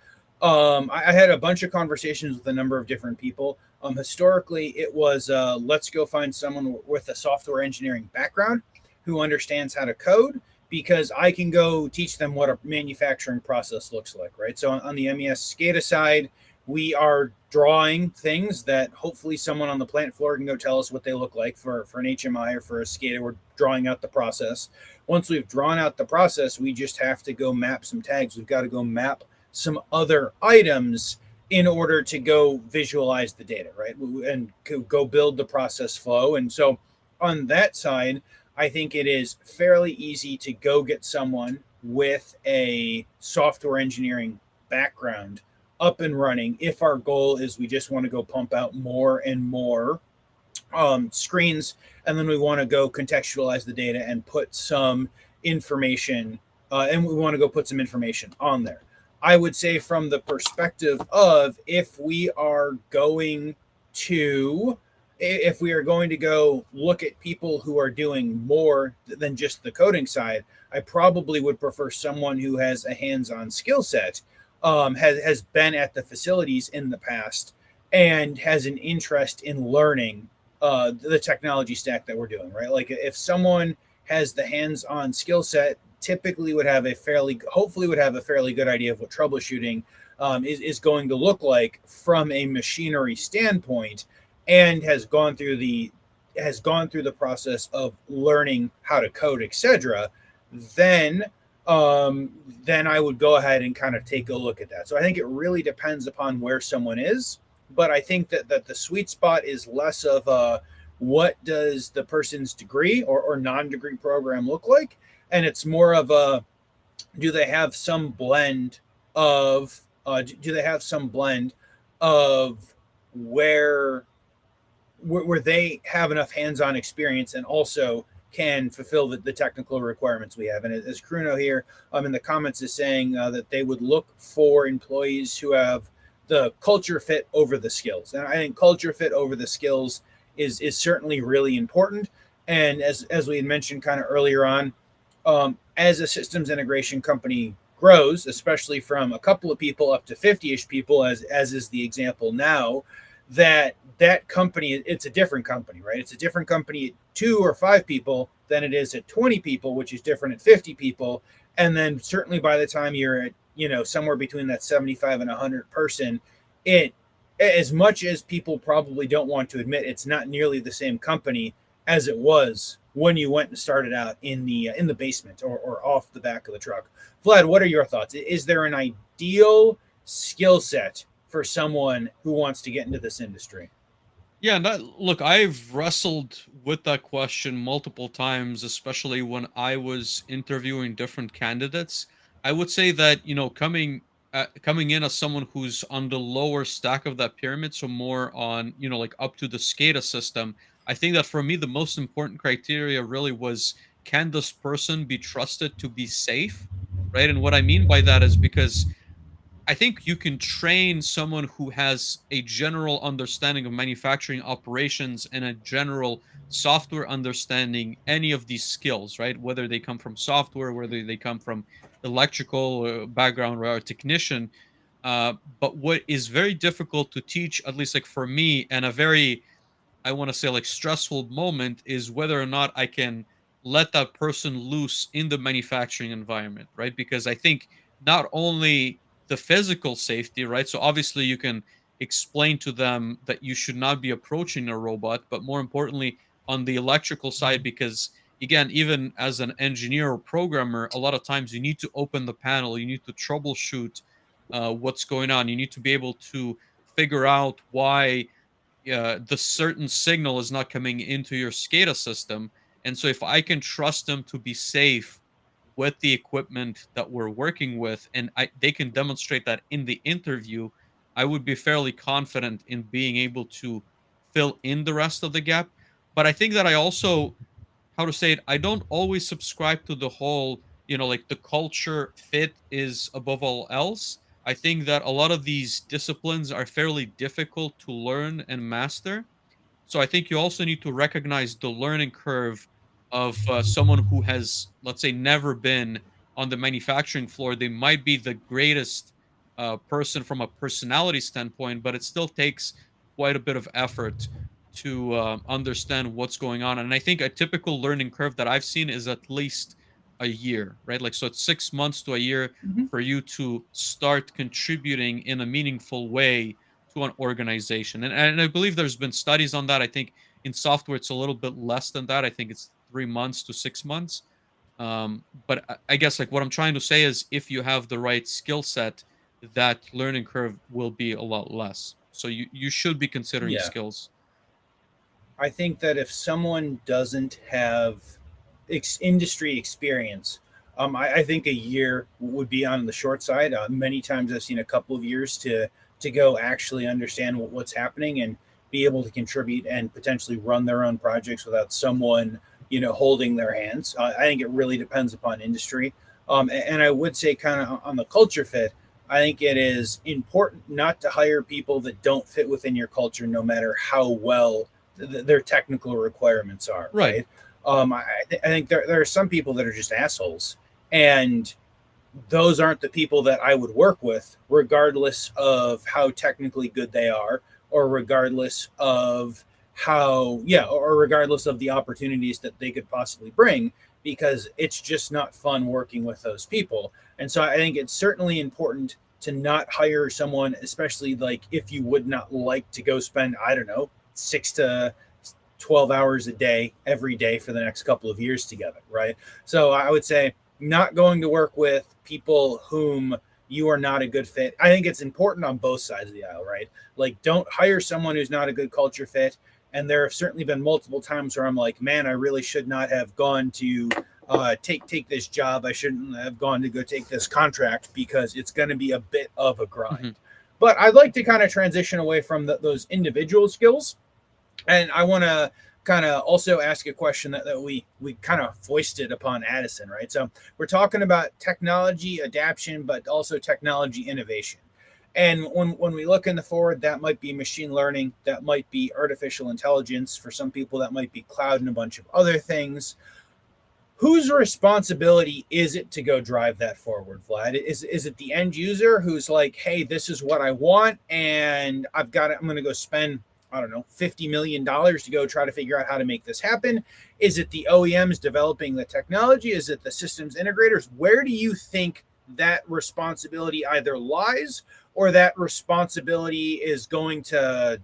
I had a bunch of conversations with a number of different people. Historically, it was let's go find someone with a software engineering background who understands how to code, because I can go teach them what a manufacturing process looks like, right? So on the MES SCADA side, we are drawing things that hopefully someone on the plant floor can go tell us what they look like for an HMI or for a SCADA. We're drawing out the process. Once we've drawn out the process, we just have to go map some tags. We've got to go map some other items in order to go visualize the data, right? And go build the process flow. And so on that side, I think it is fairly easy to go get someone with a software engineering background up and running if our goal is we just want to go pump out more and more screens, and then we want to go contextualize the data and put some information, and we want to go put some information on there. I would say from the perspective of if we are going to go look at people who are doing more than just the coding side, I probably would prefer someone who has a hands-on skill set, has been at the facilities in the past, and has an interest in learning the technology stack that we're doing, right? Like if someone has the hands-on skill set, typically hopefully would have a fairly good idea of what troubleshooting is going to look like from a machinery standpoint, and has gone through the process of learning how to code, etc. Then then I would go ahead and kind of take a look at that. So I think it really depends upon where someone is, but I think that the sweet spot is less of what does the person's degree or non-degree program look like, and it's more of a do they have some blend of do they have some blend of where they have enough hands-on experience and also can fulfill the technical requirements we have. And as Kruno here in the comments is saying that they would look for employees who have the culture fit over the skills. And I think culture fit over the skills is certainly really important. And as we had mentioned kind of earlier on, as a systems integration company grows, especially from a couple of people up to 50-ish people, as is the example now, that company, it's a different company, right? It's a different company at 2 or 5 people than it is at 20 people, which is different at 50 people. And then certainly by the time you're at, somewhere between that 75 and 100 person, it, as much as people probably don't want to admit, it's not nearly the same company as it was when you went and started out in the basement or off the back of the truck. Vlad, what are your thoughts? Is there an ideal skill set for someone who wants to get into this industry? Yeah, and look, I've wrestled with that question multiple times, especially when I was interviewing different candidates. I would say that coming in as someone who's on the lower stack of that pyramid, so more on like up to the SCADA system. I think that for me the most important criteria really was, can this person be trusted to be safe, right? And what I mean by that is because I think you can train someone who has a general understanding of manufacturing operations and a general software understanding, any of these skills, right? Whether they come from software, whether they come from electrical background or a technician. But what is very difficult to teach, at least like for me, and a very, I want to say, like stressful moment, is whether or not I can let that person loose in the manufacturing environment, right? Because I think not only the physical safety, right? So obviously you can explain to them that you should not be approaching a robot, but more importantly on the electrical side, because again, even as an engineer or programmer, a lot of times you need to open the panel, you need to troubleshoot what's going on, you need to be able to figure out why the certain signal is not coming into your SCADA system. And so if I can trust them to be safe with the equipment that we're working with, and they can demonstrate that in the interview, I would be fairly confident in being able to fill in the rest of the gap. But I think that I also, how to say it, I don't always subscribe to the whole, like the culture fit is above all else. I think that a lot of these disciplines are fairly difficult to learn and master. So I think you also need to recognize the learning curve of someone who has, let's say, never been on the manufacturing floor. They might be the greatest person from a personality standpoint, but it still takes quite a bit of effort to understand what's going on. And I think a typical learning curve that I've seen is at least a year, right? Like, so it's 6 months to a year Mm-hmm. for you to start contributing in a meaningful way to an organization. And I believe there's been studies on that. I think in software it's a little bit less than that. I think it's 3 months to 6 months. But I guess like what I'm trying to say is, if you have the right skill set, that learning curve will be a lot less. So you should be considering Yeah. skills. I think that if someone doesn't have industry experience, I think a year would be on the short side. Many times I've seen a couple of years to go actually understand what's happening and be able to contribute and potentially run their own projects without someone holding their hands. I think it really depends upon industry. And I would say kind of on the culture fit, I think it is important not to hire people that don't fit within your culture, no matter how well their technical requirements are, Right. right? I think there are some people that are just assholes, and those aren't the people that I would work with, regardless of how technically good they are, or regardless of or regardless of the opportunities that they could possibly bring, because it's just not fun working with those people. And so I think it's certainly important to not hire someone, especially like if you would not like to go spend, I don't know, 6 to 12 hours a day every day for the next couple of years together, right? So I would say not going to work with people whom you are not a good fit. I think it's important on both sides of the aisle, right? Like, don't hire someone who's not a good culture fit. And there have certainly been multiple times where I'm like, man, I really should not have gone to take this job. I shouldn't have gone to go take this contract because it's going to be a bit of a Hmm. grind. But I'd like to kind of transition away from those individual skills, and I want to kind of also ask a question that we kind of foisted upon Addison, right? So we're talking about technology adaptation, but also technology innovation. And when we look in the forward, that might be machine learning, that might be artificial intelligence. For some people, that might be cloud and a bunch of other things. Whose responsibility is it to go drive that forward, Vlad? Is it the end user who's like, hey, this is what I want, and I've got it, I'm going to go spend, I don't know, $50 million to go try to figure out how to make this happen? Is it the OEMs developing the technology? Is it the systems integrators? Where do you think that responsibility either lies, or that responsibility is going to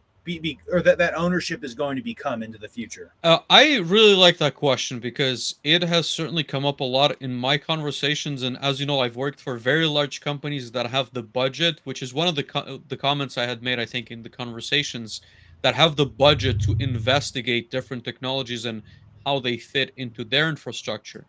or that ownership is going to become into the future? I really like that question because it has certainly come up a lot in my conversations. And as you know, I've worked for very large companies that have the budget, which is one of the comments I had made, I think, in the conversations, that have the budget to investigate different technologies and how they fit into their infrastructure.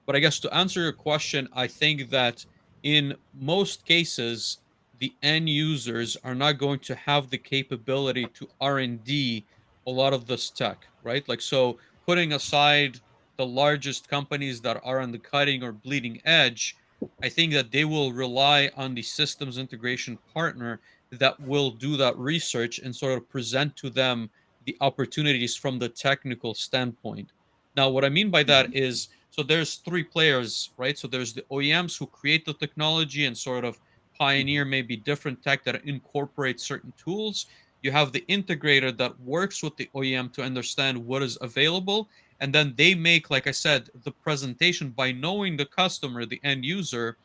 But I guess to answer your question, I think that in most cases, the end users are not going to have the capability to R&D a lot of this tech, right? Like, so putting aside the largest companies that are on the cutting or bleeding edge, I think that they will rely on the systems integration partner that will do that research and sort of present to them the opportunities from the technical standpoint. Now, what I mean by that is, so there's three players, right? So there's the OEMs who create the technology and sort of pioneer maybe different tech that incorporate certain tools. You have the integrator that works with the OEM to understand what is available. And then they make, like I said, the presentation by knowing the customer, the end user,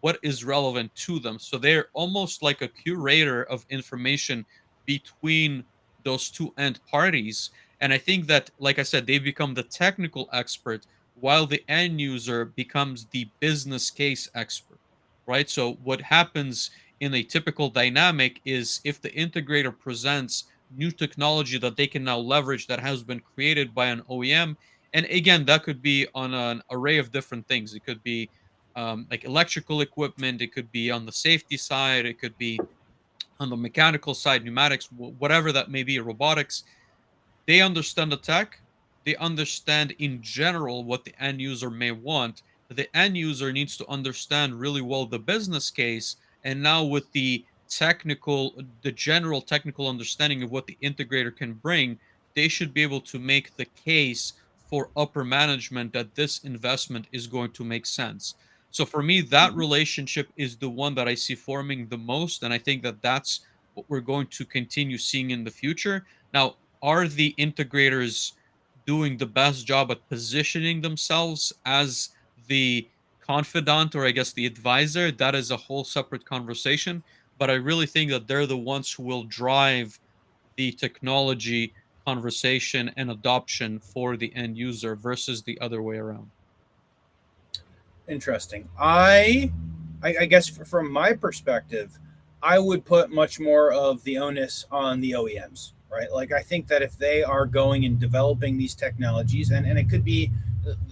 what is relevant to them. So they're almost like a curator of information between those two end parties. And I think that, like I said, they become the technical expert while the end user becomes the business case expert, right? So what happens in a typical dynamic is if the integrator presents new technology that they can now leverage that has been created by an OEM, and again, that could be on an array of different things. It could be like electrical equipment, it could be on the safety side, it could be on the mechanical side, pneumatics, whatever that may be, robotics. They understand the tech. They understand in general what the end user may want. The end user needs to understand really well the business case. And now, with the general technical understanding of what the integrator can bring, they should be able to make the case for upper management that this investment is going to make sense. So, for me, that Mhm. relationship is the one that I see forming the most. And I think that that's what we're going to continue seeing in the future. Now, are the integrators doing the best job at positioning themselves as the confidant, or I guess the advisor? That is a whole separate conversation. But I really think that they're the ones who will drive the technology conversation and adoption for the end user versus the other way around. Interesting. I guess from my perspective, I would put much more of the onus on the OEMs, right? Like, I think that if they are going and developing these technologies, and it could be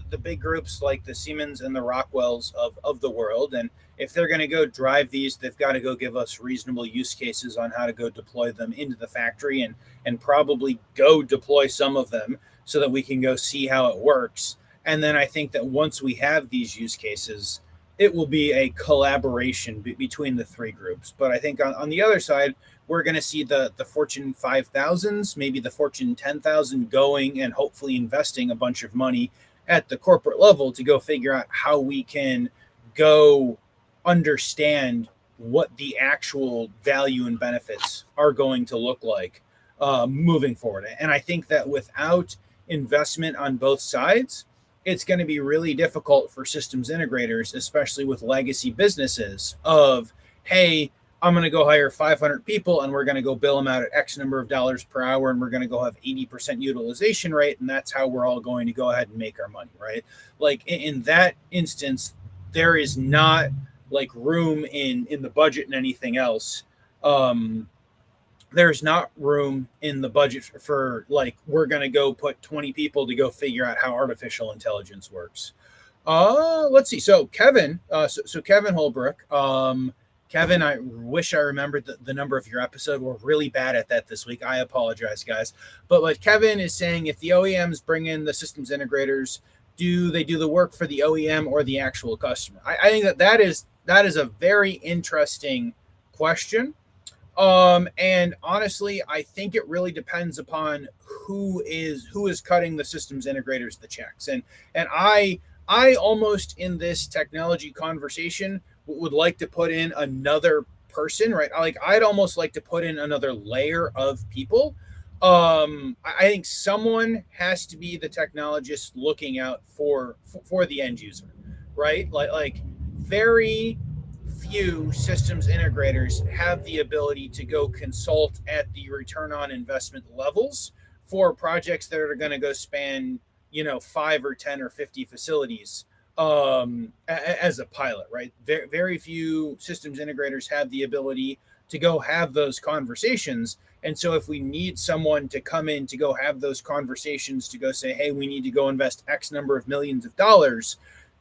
the big groups like the Siemens and the Rockwells of the world, and if they're going to go drive these, they've got to go give us reasonable use cases on how to go deploy them into the factory, and probably go deploy some of them so that we can go see how it works. And then I think that once we have these use cases, it will be a collaboration between the three groups. But I think on the other side, we're going to see the Fortune 5,000s, maybe the Fortune 10,000 going and hopefully investing a bunch of money at the corporate level to go figure out how we can go understand what the actual value and benefits are going to look like moving forward. And I think that without investment on both sides, it's going to be really difficult for systems integrators, especially with legacy businesses, of, hey, I'm going to go hire 500 people and we're going to go bill them out at X number of dollars per hour, and we're going to go have 80% utilization rate, and that's how we're all going to go ahead and make our money, right? Like, in that instance, there is not like room in the budget and anything else. um there's not room in the budget for like, we're going to go put 20 people to go figure out how artificial intelligence works. Let's see. So Kevin Holbrook, Kevin, I wish I remembered the number of your episode. We're really bad at that this week. I apologize, guys. But what Kevin is saying, if the OEMs bring in the systems integrators, do they do the work for the OEM or the actual customer? I think that is a very interesting question. And honestly, I think it really depends upon who is cutting the systems integrators the checks. And I almost in this technology conversation would like to put in another person, right? Like I'd almost like to put in another layer of people. I think someone has to be the technologist looking out for the end user, right? Like very few systems integrators have the ability to go consult at the return on investment levels for projects that are going to go span 5 or 10 or 50 facilities as a pilot, right? Very few systems integrators have the ability to go have those conversations. And so if we need someone to come in to go have those conversations, to go say, hey, we need to go invest X number of millions of dollars,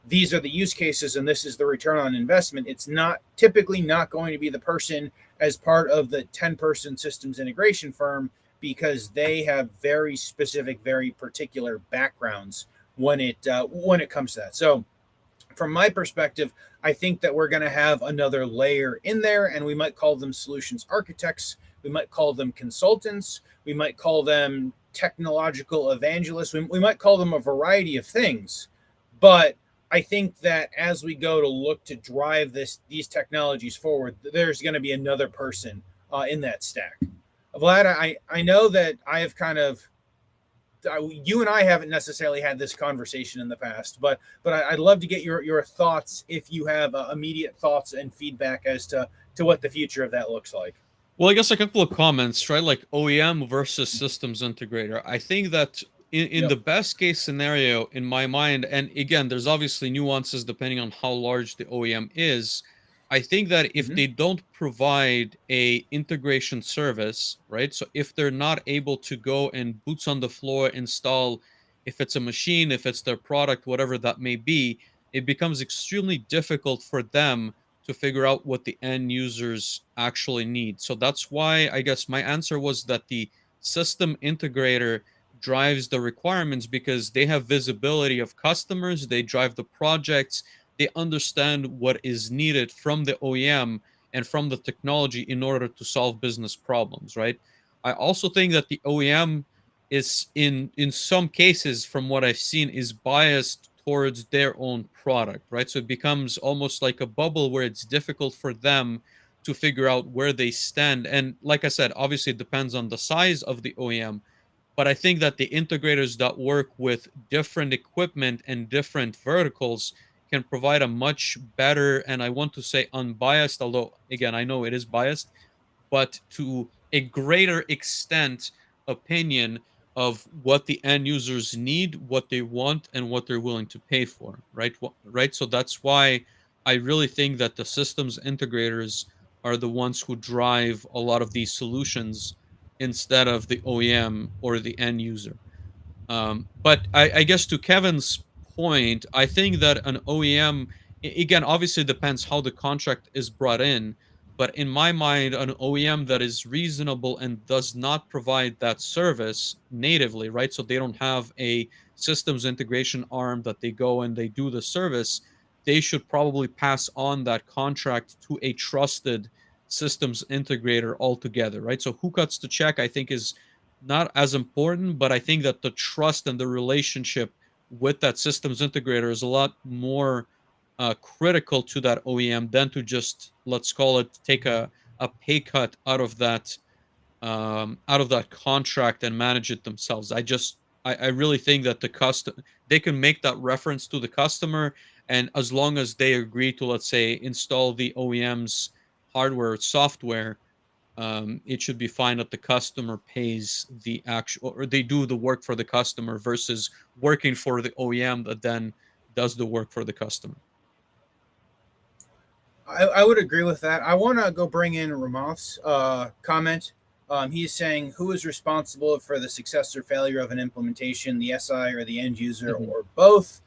these are the use cases and this is the return on investment. It's not typically not going to be the person as part of the 10-person systems integration firm, because they have very specific, very particular backgrounds when it comes to that. So from my perspective, I think that we're going to have another layer in there, and we might call them solutions architects. We might call them consultants. We might call them technological evangelists. We might call them a variety of things. But I think that as we go to look to drive these technologies forward, there's going to be another person in that stack. Vlad, I know that I have kind of you and I haven't necessarily had this conversation in the past, but I'd love to get your thoughts if you have immediate thoughts and feedback as to what the future of that looks like. Well, I guess a couple of comments, right? Like OEM versus systems integrator. I think that in Yep. the best case scenario, in my mind, and again, there's obviously nuances depending on how large the OEM is. I think that if Mm-hmm. they don't provide a integration service, right? So if they're not able to go and boots on the floor install, if it's a machine, if it's their product, whatever that may be, it becomes extremely difficult for them to figure out what the end users actually need. So that's why I guess my answer was that the system integrator drives the requirements because they have visibility of customers, they drive the projects, they understand what is needed from the OEM and from the technology in order to solve business problems, right? I also think that the OEM is in some cases from what I've seen is biased towards their own product, right? So it becomes almost like a bubble where it's difficult for them to figure out where they stand. And like I said, obviously it depends on the size of the OEM, but I think that the integrators that work with different equipment and different verticals can provide a much better, and I want to say unbiased, although again I know it is biased, but to a greater extent, opinion of what the end users need, what they want, and what they're willing to pay for. Right? Right. So that's why I really think that the systems integrators are the ones who drive a lot of these solutions instead of the OEM or the end user. But I guess to Kevin's point, I think that an OEM, again, obviously depends how the contract is brought in. But in my mind, an OEM that is reasonable and does not provide that service natively, right? So they don't have a systems integration arm that they go and they do the service. They should probably pass on that contract to a trusted systems integrator altogether, right? So who cuts the check, I think, is not as important, but I think that the trust and the relationship with that systems integrator is a lot more critical to that OEM than to just, let's call it, take a pay cut out of that contract and manage it themselves. I really think that they can make that reference to the customer, and as long as they agree to, let's say, install the OEM's hardware or software, it should be fine that the customer pays the actual, or they do the work for the customer versus working for the OEM that then does the work for the customer. I would agree with that. I want to go bring in Ramoth's comment. He's saying, who is responsible for the success or failure of an implementation, the SI or the end user, Mhm. or both?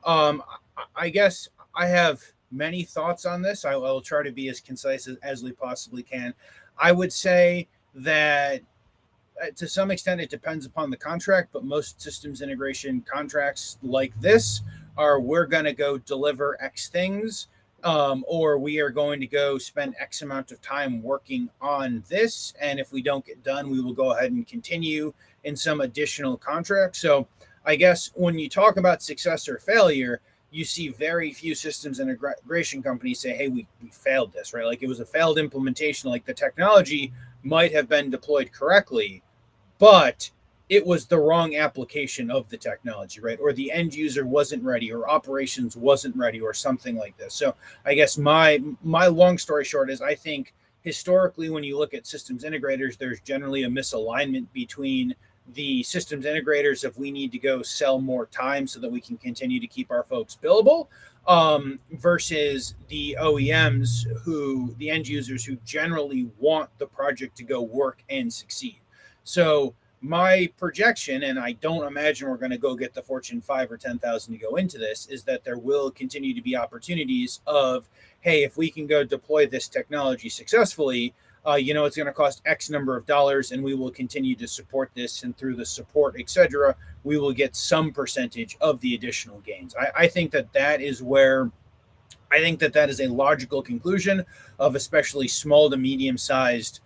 I guess I have many thoughts on this. I will try to be as concise as we possibly can. I would say that to some extent it depends upon the contract, but most systems integration contracts like this are we're going to go deliver X things, or we are going to go spend X amount of time working on this. And if we don't get done, we will go ahead and continue in some additional contract. So I guess when you talk about success or failure, you see very few systems integration companies say, hey, we failed this, right? Like it was a failed implementation, like the technology might have been deployed correctly, but it was the wrong application of the technology, right? Or the end user wasn't ready, or operations wasn't ready, or something like this. So I guess my long story short is I think historically when you look at systems integrators, there's generally a misalignment between the systems integrators if we need to go sell more time so that we can continue to keep our folks billable, versus the OEMs, who the end users who generally want the project to go work and succeed. So my projection, and I don't imagine we're going to go get the Fortune 5 or 10,000 to go into this, is that there will continue to be opportunities of, hey, if we can go deploy this technology successfully, it's going to cost X number of dollars, and we will continue to support this, and through the support, etc., we will get some percentage of the additional gains. I think that is where I think that is a logical conclusion of especially small to medium sized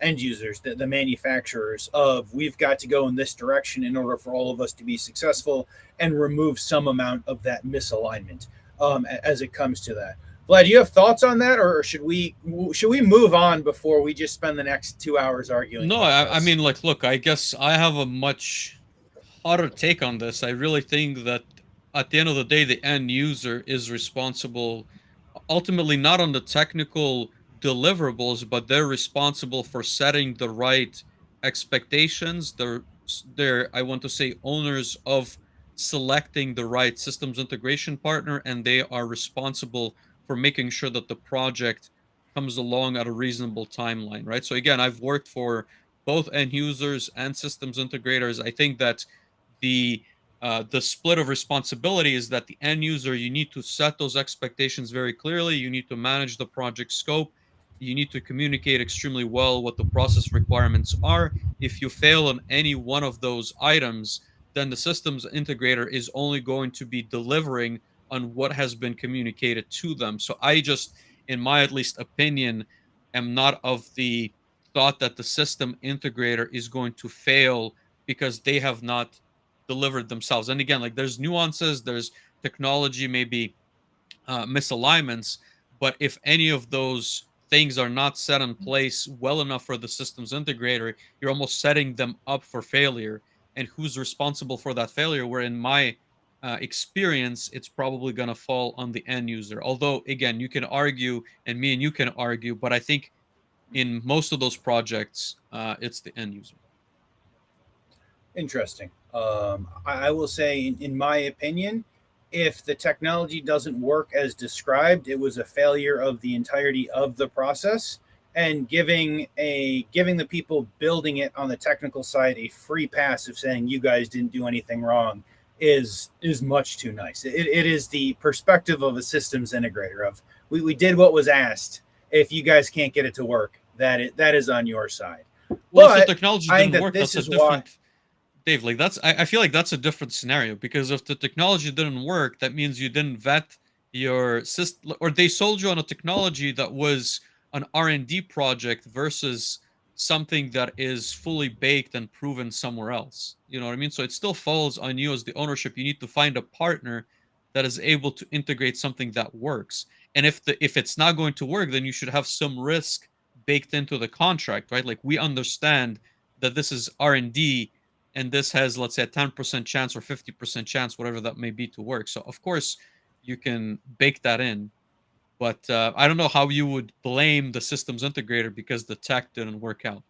end users, the manufacturers, of we've got to go in this direction in order for all of us to be successful and remove some amount of that misalignment as it comes to that. Vlad, do you have thoughts on that, or should we move on before we just spend the next 2 hours arguing No, about I this? mean, like, look, I guess I have a much hotter take on this. I really think that at the end of the day, the end user is responsible, ultimately, not on the technical deliverables, but they're responsible for setting the right expectations. They're, I want to say, owners of selecting the right systems integration partner, and they are responsible for making sure that the project comes along at a reasonable timeline, right? So again, I've worked for both end users and systems integrators. I think that the the split of responsibility is that the end user, you need to set those expectations very clearly. You need to manage the project scope. You need to communicate extremely well what the process requirements are. If you fail on any one of those items, then the systems integrator is only going to be delivering on what has been communicated to them. So I just, in my at least opinion, am not of the thought that the system integrator is going to fail because they have not delivered themselves. And again, like there's nuances, there's technology, maybe misalignments, but if any of those things are not set in place well enough for the systems integrator, you're almost setting them up for failure. And who's responsible for that failure? Where in my experience, it's probably going to fall on the end user. Although, again, you can argue, and me and you can argue, but I think in most of those projects, it's the end user. Interesting. I will say, in my opinion, if the technology doesn't work as described, it was a failure of the entirety of the process. And giving the people building it on the technical side a free pass of saying you guys didn't do anything wrong is much too nice. It is the perspective of a systems integrator of we did what was asked. If you guys can't get it to work, that is on your side. Well, if the But technology I think didn't that work, this that's a is why. different Dave, like I feel like that's a different scenario because if the technology didn't work, that means you didn't vet your system, or they sold you on a technology that was an R&D project versus something that is fully baked and proven somewhere else. You know what I mean? So it still falls on you as the ownership. You need to find a partner that is able to integrate something that works. And if it's not going to work, then you should have some risk baked into the contract, right? Like we understand that this is R&D and this has, let's say, a 10% chance or 50% chance, whatever that may be, to work. So of course you can bake that in, but I don't know how you would blame the systems integrator because the tech didn't work out.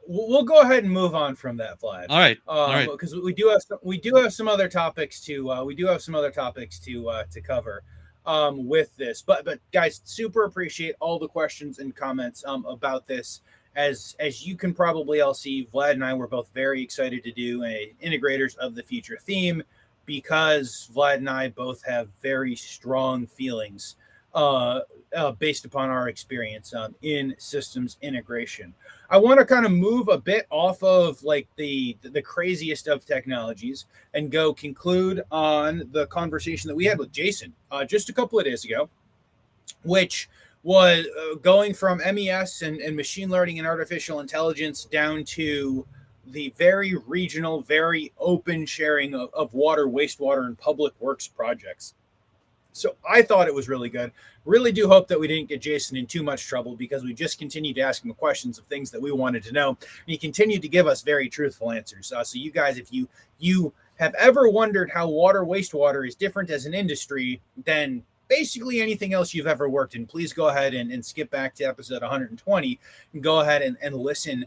We'll go ahead and move on from that, Vlad. All right. All right. Because we do have some other topics to cover with this. But guys, super appreciate all the questions and comments about this. as you can probably all see, Vlad and I were both very excited to do a Integrators of the Future theme because Vlad and I both have very strong feelings uh, based upon our experience in systems integration. I want to kind of move a bit off of like the craziest of technologies and go conclude on the conversation that we had with Jason just a couple of days ago, which was going from MES and machine learning and artificial intelligence down to the very regional, very open sharing of water, wastewater, and public works projects. So I thought it was really good. Really do hope that we didn't get Jason in too much trouble because we just continued to ask him questions of things that we wanted to know. And he continued to give us very truthful answers. So you guys, if you have ever wondered how water wastewater is different as an industry than basically anything else you've ever worked in, please go ahead and skip back to episode 120 and go ahead and listen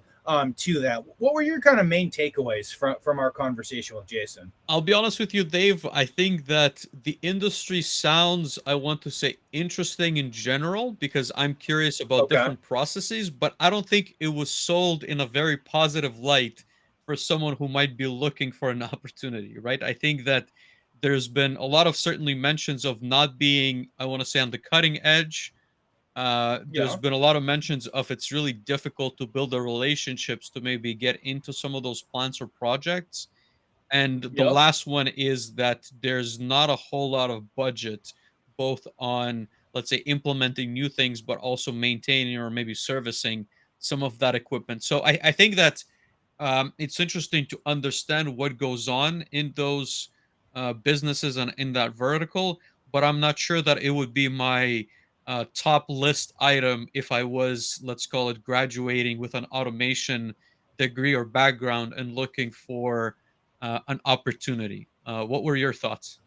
to that. What were your kind of main takeaways from our conversation with Jason? I'll be honest with you, Dave. I think that the industry sounds, I want to say, interesting in general because I'm curious about Okay. different processes, but I don't think it was sold in a very positive light for someone who might be looking for an opportunity, right? I think that there's been a lot of certainly mentions of not being, I want to say, on the cutting edge. There's Yeah. been a lot of mentions of it's really difficult to build the relationships to maybe get into some of those plants or projects, and the Yep. last one is that there's not a whole lot of budget, both on, let's say, implementing new things, but also maintaining or maybe servicing some of that equipment. So I think that it's interesting to understand what goes on in those businesses and in that vertical, but I'm not sure that it would be my top list item if I was, let's call it, graduating with an automation degree or background and looking for an opportunity. What were your thoughts?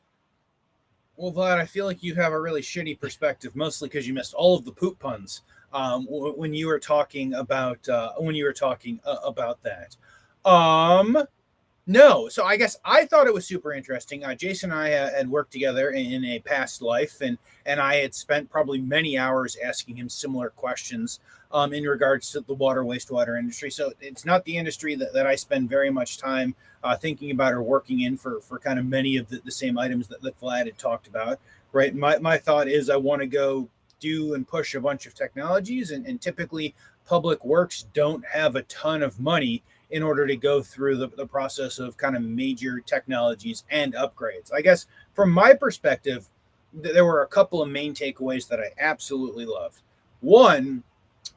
Well, Vlad, I feel like you have a really shitty perspective, mostly because you missed all of the poop puns when you were talking about about that. Um, no, so I guess I thought it was super interesting. Jason and I had worked together in a past life, and I had spent probably many hours asking him similar questions in regards to the water wastewater industry. So it's not the industry that I spend very much time thinking about or working in for kind of many of the same items that Vlad had talked about. Right, my thought is I want to go do and push a bunch of technologies, and typically public works don't have a ton of money in order to go through the process of kind of major technologies and upgrades. I guess from my perspective, there were a couple of main takeaways that I absolutely loved. One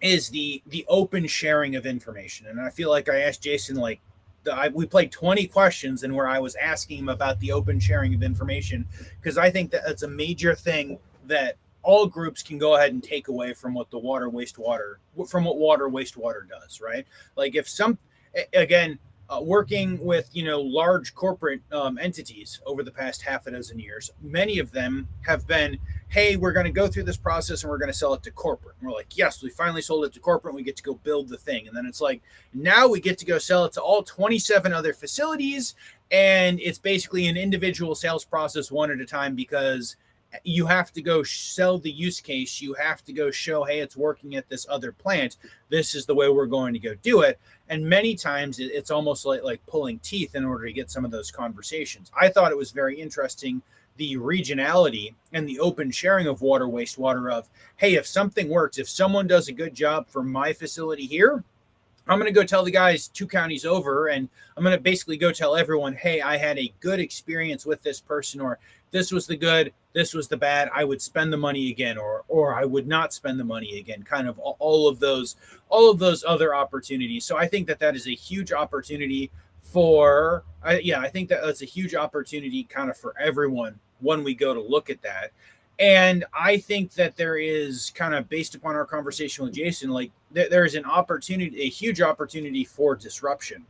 is the open sharing of information, and I feel like I asked Jason like we played 20 questions and where I was asking him about the open sharing of information because I think that that's a major thing that all groups can go ahead and take away from what the water wastewater from what water wastewater does, right? Like if some again working with large corporate entities over the past half a dozen years, many of them have been, hey, we're going to go through this process and we're going to sell it to corporate. And we're like, yes, we finally sold it to corporate and we get to go build the thing. And then it's like, now we get to go sell it to all 27 other facilities. And it's basically an individual sales process one at a time because you have to go sell the use case. You have to go show, hey, it's working at this other plant. This is the way we're going to go do it. And many times it's almost like pulling teeth in order to get some of those conversations. I thought it was very interesting, the regionality and the open sharing of water, wastewater of, hey, if something works, if someone does a good job for my facility here, I'm going to go tell the guys 2 counties over, and I'm going to basically go tell everyone, hey, I had a good experience with this person, or this was the good, this was the bad. I would spend the money again, or I would not spend the money again. Kind of all of those other opportunities. So I think that is a huge opportunity for, I think that that's a huge opportunity kind of for everyone when we go to look at that. And I think that there is kind of based upon our conversation with Jason, like there is an opportunity, a huge opportunity for disruption.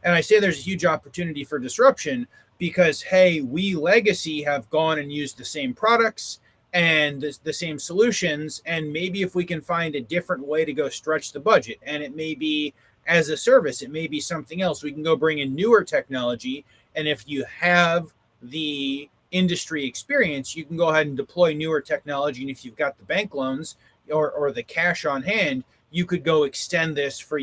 And I say there's a huge opportunity for disruption because, hey, we legacy have gone and used the same products and the same solutions. And maybe if we can find a different way to go stretch the budget, and it may be as a service, it may be something else. We can go bring in newer technology. And if you have the industry experience, you can go ahead and deploy newer technology. And if you've got the bank loans or the cash on hand, you could go extend this for,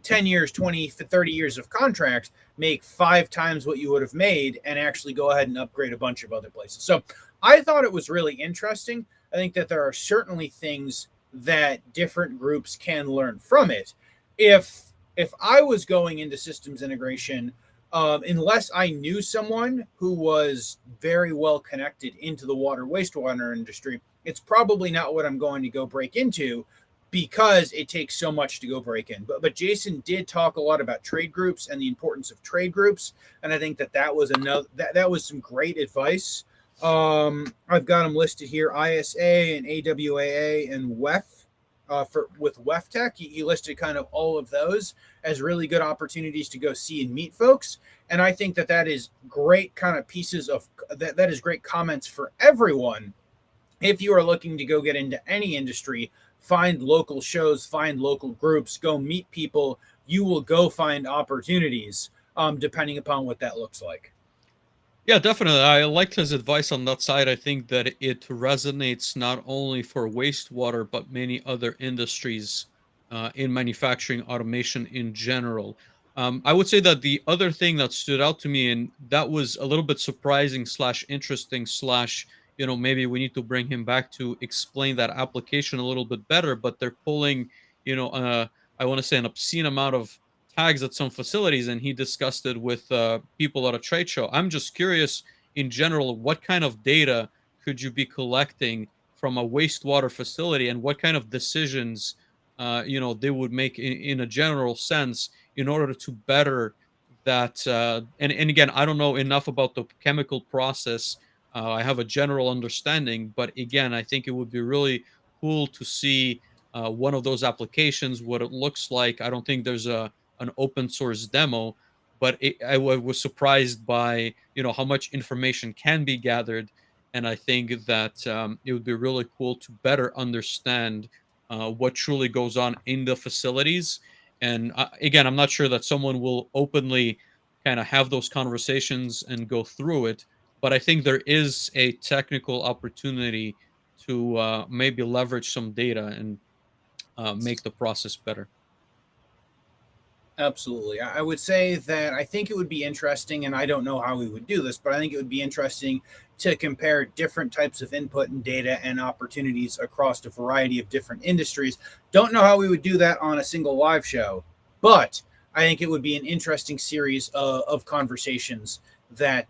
10 years, 20, 30 years of contract, make 5 times what you would have made, and actually go ahead and upgrade a bunch of other places. So I thought it was really interesting. I think that there are certainly things that different groups can learn from it. If I was going into systems integration, unless I knew someone who was very well connected into the water wastewater industry, it's probably not what I'm going to go break into, because it takes so much to go break in. But Jason did talk a lot about trade groups and the importance of trade groups, and I think that was another that was some great advice. I've got them listed here: ISA and AWAA and WEF. For with WEFTech, he listed kind of all of those as really good opportunities to go see and meet folks, and I think that is great kind of pieces of that is great comments for everyone. If you are looking to go get into any industry, find local shows, find local groups, go meet people. You will go find opportunities, depending upon what that looks like. Yeah, definitely. I liked his advice on that side. I think that it resonates not only for wastewater, but many other industries in manufacturing automation in general. I would say that the other thing that stood out to me, and that was a little bit surprising slash interesting slash, maybe we need to bring him back to explain that application a little bit better, but they're pulling, I want to say an obscene amount of tags at some facilities, and he discussed it with people at a trade show. I'm just curious in general, what kind of data could you be collecting from a wastewater facility, and what kind of decisions they would make in a general sense in order to better that and again, I don't know enough about the chemical process. I have a general understanding, but again, I think it would be really cool to see one of those applications, what it looks like. I don't think there's an open source demo, but was surprised by how much information can be gathered, and I think that it would be really cool to better understand what truly goes on in the facilities. And again, I'm not sure that someone will openly kind of have those conversations and go through it, but I think there is a technical opportunity to maybe leverage some data and make the process better. Absolutely. I would say that I think it would be interesting, and I don't know how we would do this, but I think it would be interesting to compare different types of input and data and opportunities across a variety of different industries. Don't know how we would do that on a single live show, but I think it would be an interesting series of conversations that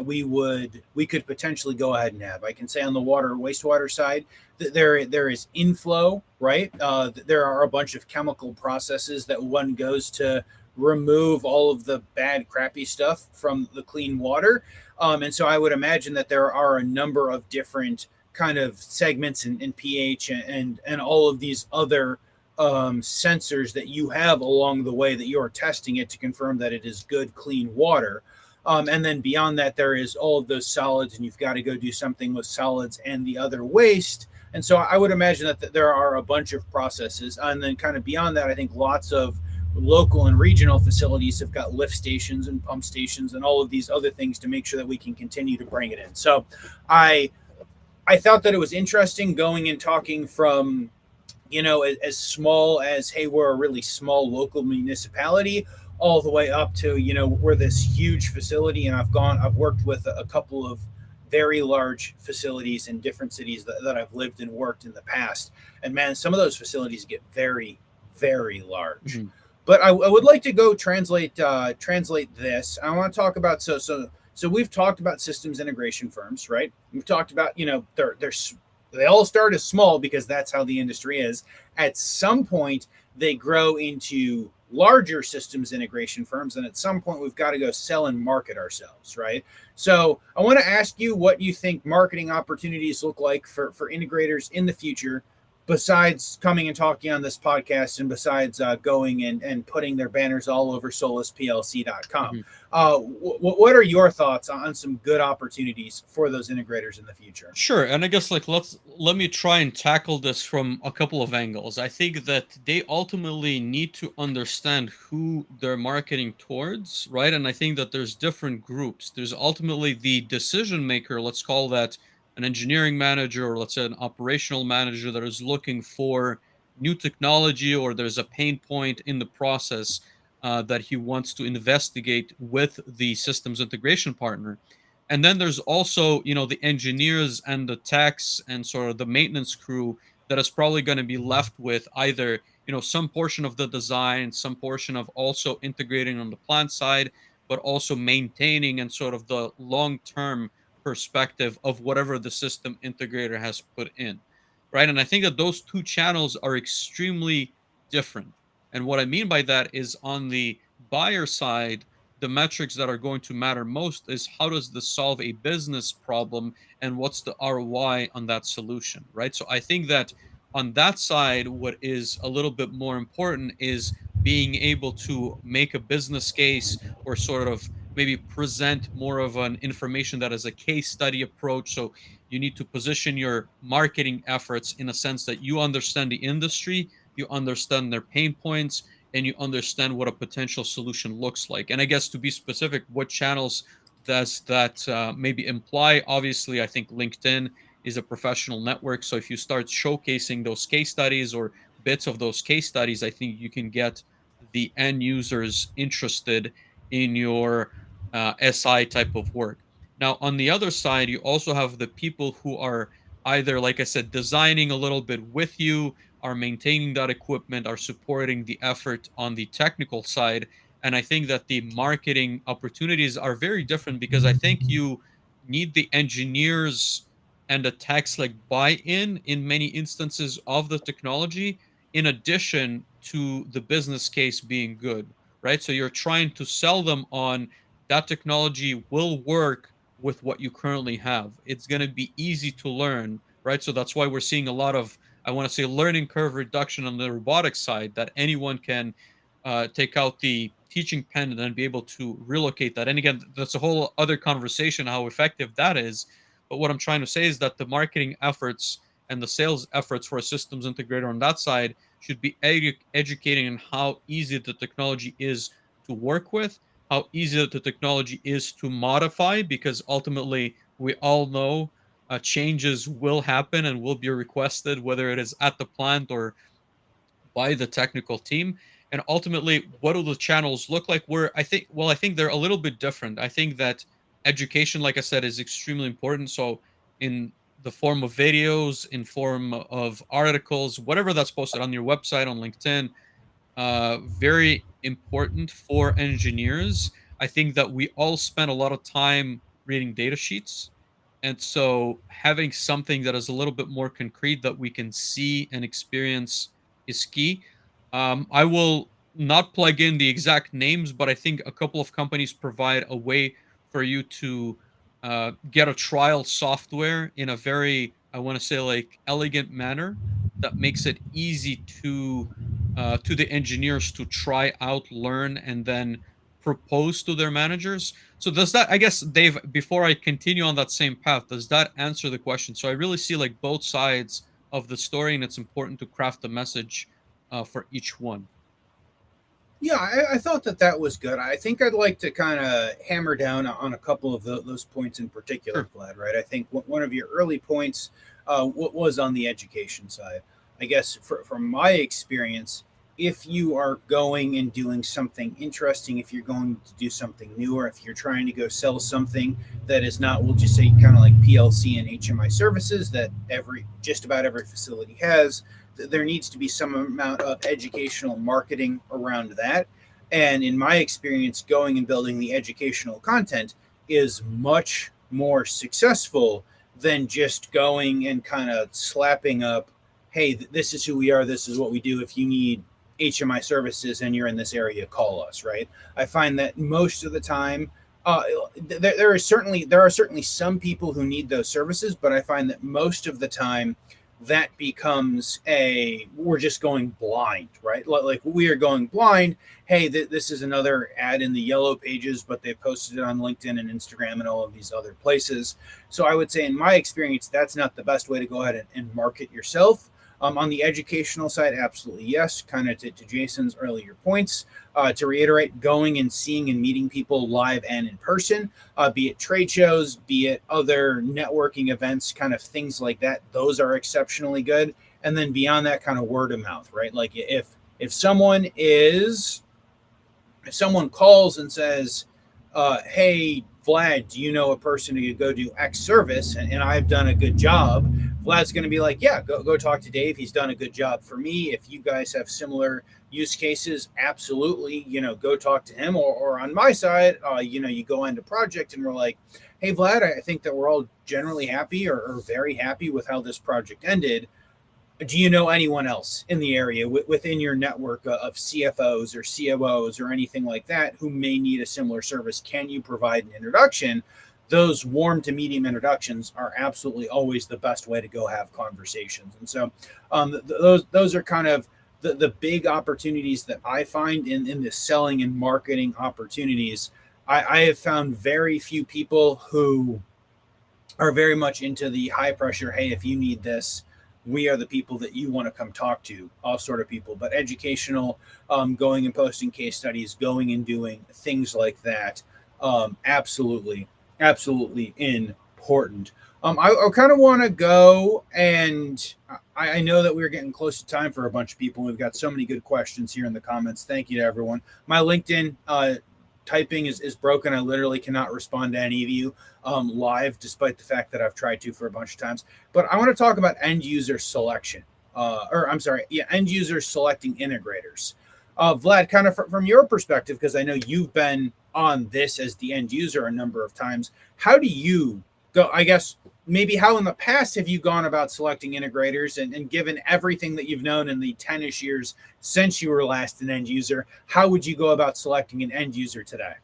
we could potentially go ahead and have. I can say on the water wastewater side, there is inflow, right? There are a bunch of chemical processes that one goes to remove all of the bad, crappy stuff from the clean water. And so I would imagine that there are a number of different kind of segments and pH and all of these other sensors that you have along the way that you're testing it to confirm that it is good, clean water. And then beyond that, there is all of those solids, and you've got to go do something with solids and the other waste. And so I would imagine that there are a bunch of processes. And then kind of beyond that, I think lots of local and regional facilities have got lift stations and pump stations and all of these other things to make sure that we can continue to bring it in. So I I thought that it was interesting going and talking from, as small as, hey, we're a really small local municipality, all the way up to, we're this huge facility. And I've worked with a couple of very large facilities in different cities that I've lived and worked in the past. And man, some of those facilities get very, very large. Mhm. But I would like to go translate this. I want to talk about so we've talked about systems integration firms, right? We've talked about they all start as small because that's how the industry is. At some point, they grow into larger systems integration firms, and at some point, we've got to go sell and market ourselves, right? So I want to ask you what you think marketing opportunities look like for integrators in the future, besides coming and talking on this podcast, and besides going and putting their banners all over solusplc.com. Mhm. What are your thoughts on some good opportunities for those integrators in the future? Sure, and I guess like let me try and tackle this from a couple of angles. I think that they ultimately need to understand who they're marketing towards, right? And I think that there's different groups. There's ultimately the decision maker, let's call that an engineering manager, or let's say an operational manager, that is looking for new technology or there's a pain point in the process that he wants to investigate with the systems integration partner. And then there's also, the engineers and the techs and sort of the maintenance crew that is probably going to be left with either, some portion of the design, some portion of also integrating on the plant side, but also maintaining and sort of the long term perspective of whatever the system integrator has put in. Right. And I think that those two channels are extremely different. And what I mean by that is on the buyer side, the metrics that are going to matter most is how does this solve a business problem and what's the ROI on that solution, right? So I think that on that side, what is a little bit more important is being able to make a business case or sort of maybe present more of an information that is a case study approach. So you need to position your marketing efforts in a sense that you understand the industry, you understand their pain points, and you understand what a potential solution looks like. And I guess to be specific, what channels does that maybe imply? Obviously, I think LinkedIn is a professional network. So if you start showcasing those case studies or bits of those case studies, I think you can get the end users interested in your SI type of work. Now, on the other side, you also have the people who are either, like I said, designing a little bit with you, are maintaining that equipment, are supporting the effort on the technical side. And I think that the marketing opportunities are very different because I think you need the engineers and the techs like buy in many instances of the technology, in addition to the business case being good, right? So you're trying to sell them on that technology will work with what you currently have. It's going to be easy to learn, right? So that's why we're seeing a lot of, I want to say, learning curve reduction on the robotics side, that anyone can take out the teaching pen and then be able to relocate that. And again, that's a whole other conversation how effective that is. But what I'm trying to say is that the marketing efforts and the sales efforts for a systems integrator on that side should be educating on how easy the technology is to work with, how easy the technology is to modify, because ultimately we all know changes will happen and will be requested, whether it is at the plant or by the technical team. And ultimately, what do the channels look like? Where I think, well, I think they're a little bit different. I think that education, like I said, is extremely important. So, in the form of videos, in form of articles, whatever that's posted on your website, on LinkedIn, very important for engineers. I think that we all spend a lot of time reading data sheets. And so having something that is a little bit more concrete that we can see and experience is key. I will not plug in the exact names, but I think a couple of companies provide a way for you to get a trial software in a very, I want to say, like elegant manner that makes it easy to the engineers to try out, learn, and then propose to their managers. So does that, I guess, Dave, before I continue on that same path, does that answer the question? So I really see like both sides of the story, and it's important to craft the message for each one. Yeah, I thought that that was good. I think I'd like to kind of hammer down on a couple of those points in particular, Sure. Vlad. Right? I think one of your early points was on the education side. I guess from my experience, if you are going and doing something interesting, if you're going to do something new, or if you're trying to go sell something that is not, we'll just say, kind of like PLC and HMI services that every just about every facility has, there needs to be some amount of educational marketing around that. And in my experience, going and building the educational content is much more successful than just going and kind of slapping up, hey, this is who we are, this is what we do. If you need HMI services and you're in this area, call us, right? I find that most of the time, there are certainly some people who need those services, but I find that most of the time that becomes a, we're just going blind, right? Like we are going blind. Hey, this is another ad in the yellow pages, but they posted it on LinkedIn and Instagram and all of these other places. So I would say, in my experience, that's not the best way to go ahead and market yourself. On the educational side, absolutely yes. Kind of to Jason's earlier points, to reiterate, going and seeing and meeting people live and in person, be it trade shows, be it other networking events, kind of things like that. Those are exceptionally good. and then beyond that, kind of word of mouth, right? Like if someone is if someone calls and says, "Hey, Vlad, do you know a person who could go do X service?" and I've done a good job, Vlad's going to be like, "Yeah, go talk to Dave. He's done a good job for me. If you guys have similar use cases, absolutely, go talk to him." Or on my side, you go into project and we're like, "Hey, Vlad, I think that we're all generally happy or very happy with how this project ended. Do you know anyone else in the area within your network of CFOs or COOs or anything like that who may need a similar service? Can you provide an introduction?" Those warm to medium introductions are absolutely always the best way to go have conversations. And so those are kind of the big opportunities that I find in the selling and marketing opportunities. I have found very few people who are very much into the high pressure, hey, if you need this, we are the people that you want to come talk to, all sort of people. But educational, going and posting case studies, going and doing things like that, absolutely, absolutely important. I kind of want to go, and I know that we're getting close to time for a bunch of people. We've got so many good questions here in the comments. Thank you to everyone. My LinkedIn typing is broken. I literally cannot respond to any of you live, despite the fact that I've tried to for a bunch of times. But I want to talk about end user selection, or I'm sorry, yeah, end users selecting integrators. Vlad, kind of from your perspective, because I know you've been on this as the end user a number of times. How do you go? I guess maybe how in the past have you gone about selecting integrators, and given everything that you've known in the 10-ish years since you were last an end user, how would you go about selecting an end user today?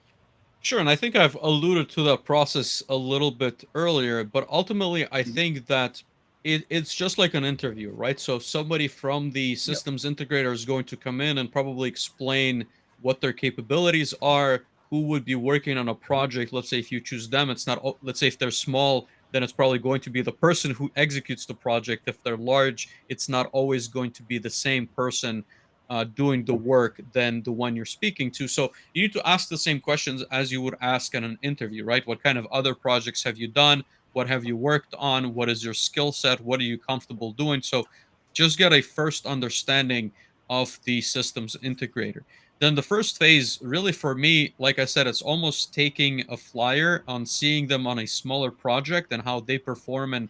Sure, and I think I've alluded to that process a little bit earlier, but ultimately, I think that it's just like an interview, right? So somebody from the Yep. systems integrator is going to come in and probably explain what their capabilities are, who would be working on a project. Let's say if you choose them, it's not, let's say if they're small, then it's probably going to be the person who executes the project. If they're large, it's not always going to be the same person doing the work than the one you're speaking to. So you need to ask the same questions as you would ask in an interview, right? What kind of other projects have you done? What have you worked on? What is your skill set? What are you comfortable doing? So just get a first understanding of the systems integrator. Then the first phase, really for me, like I said, it's almost taking a flyer on seeing them on a smaller project and how they perform, and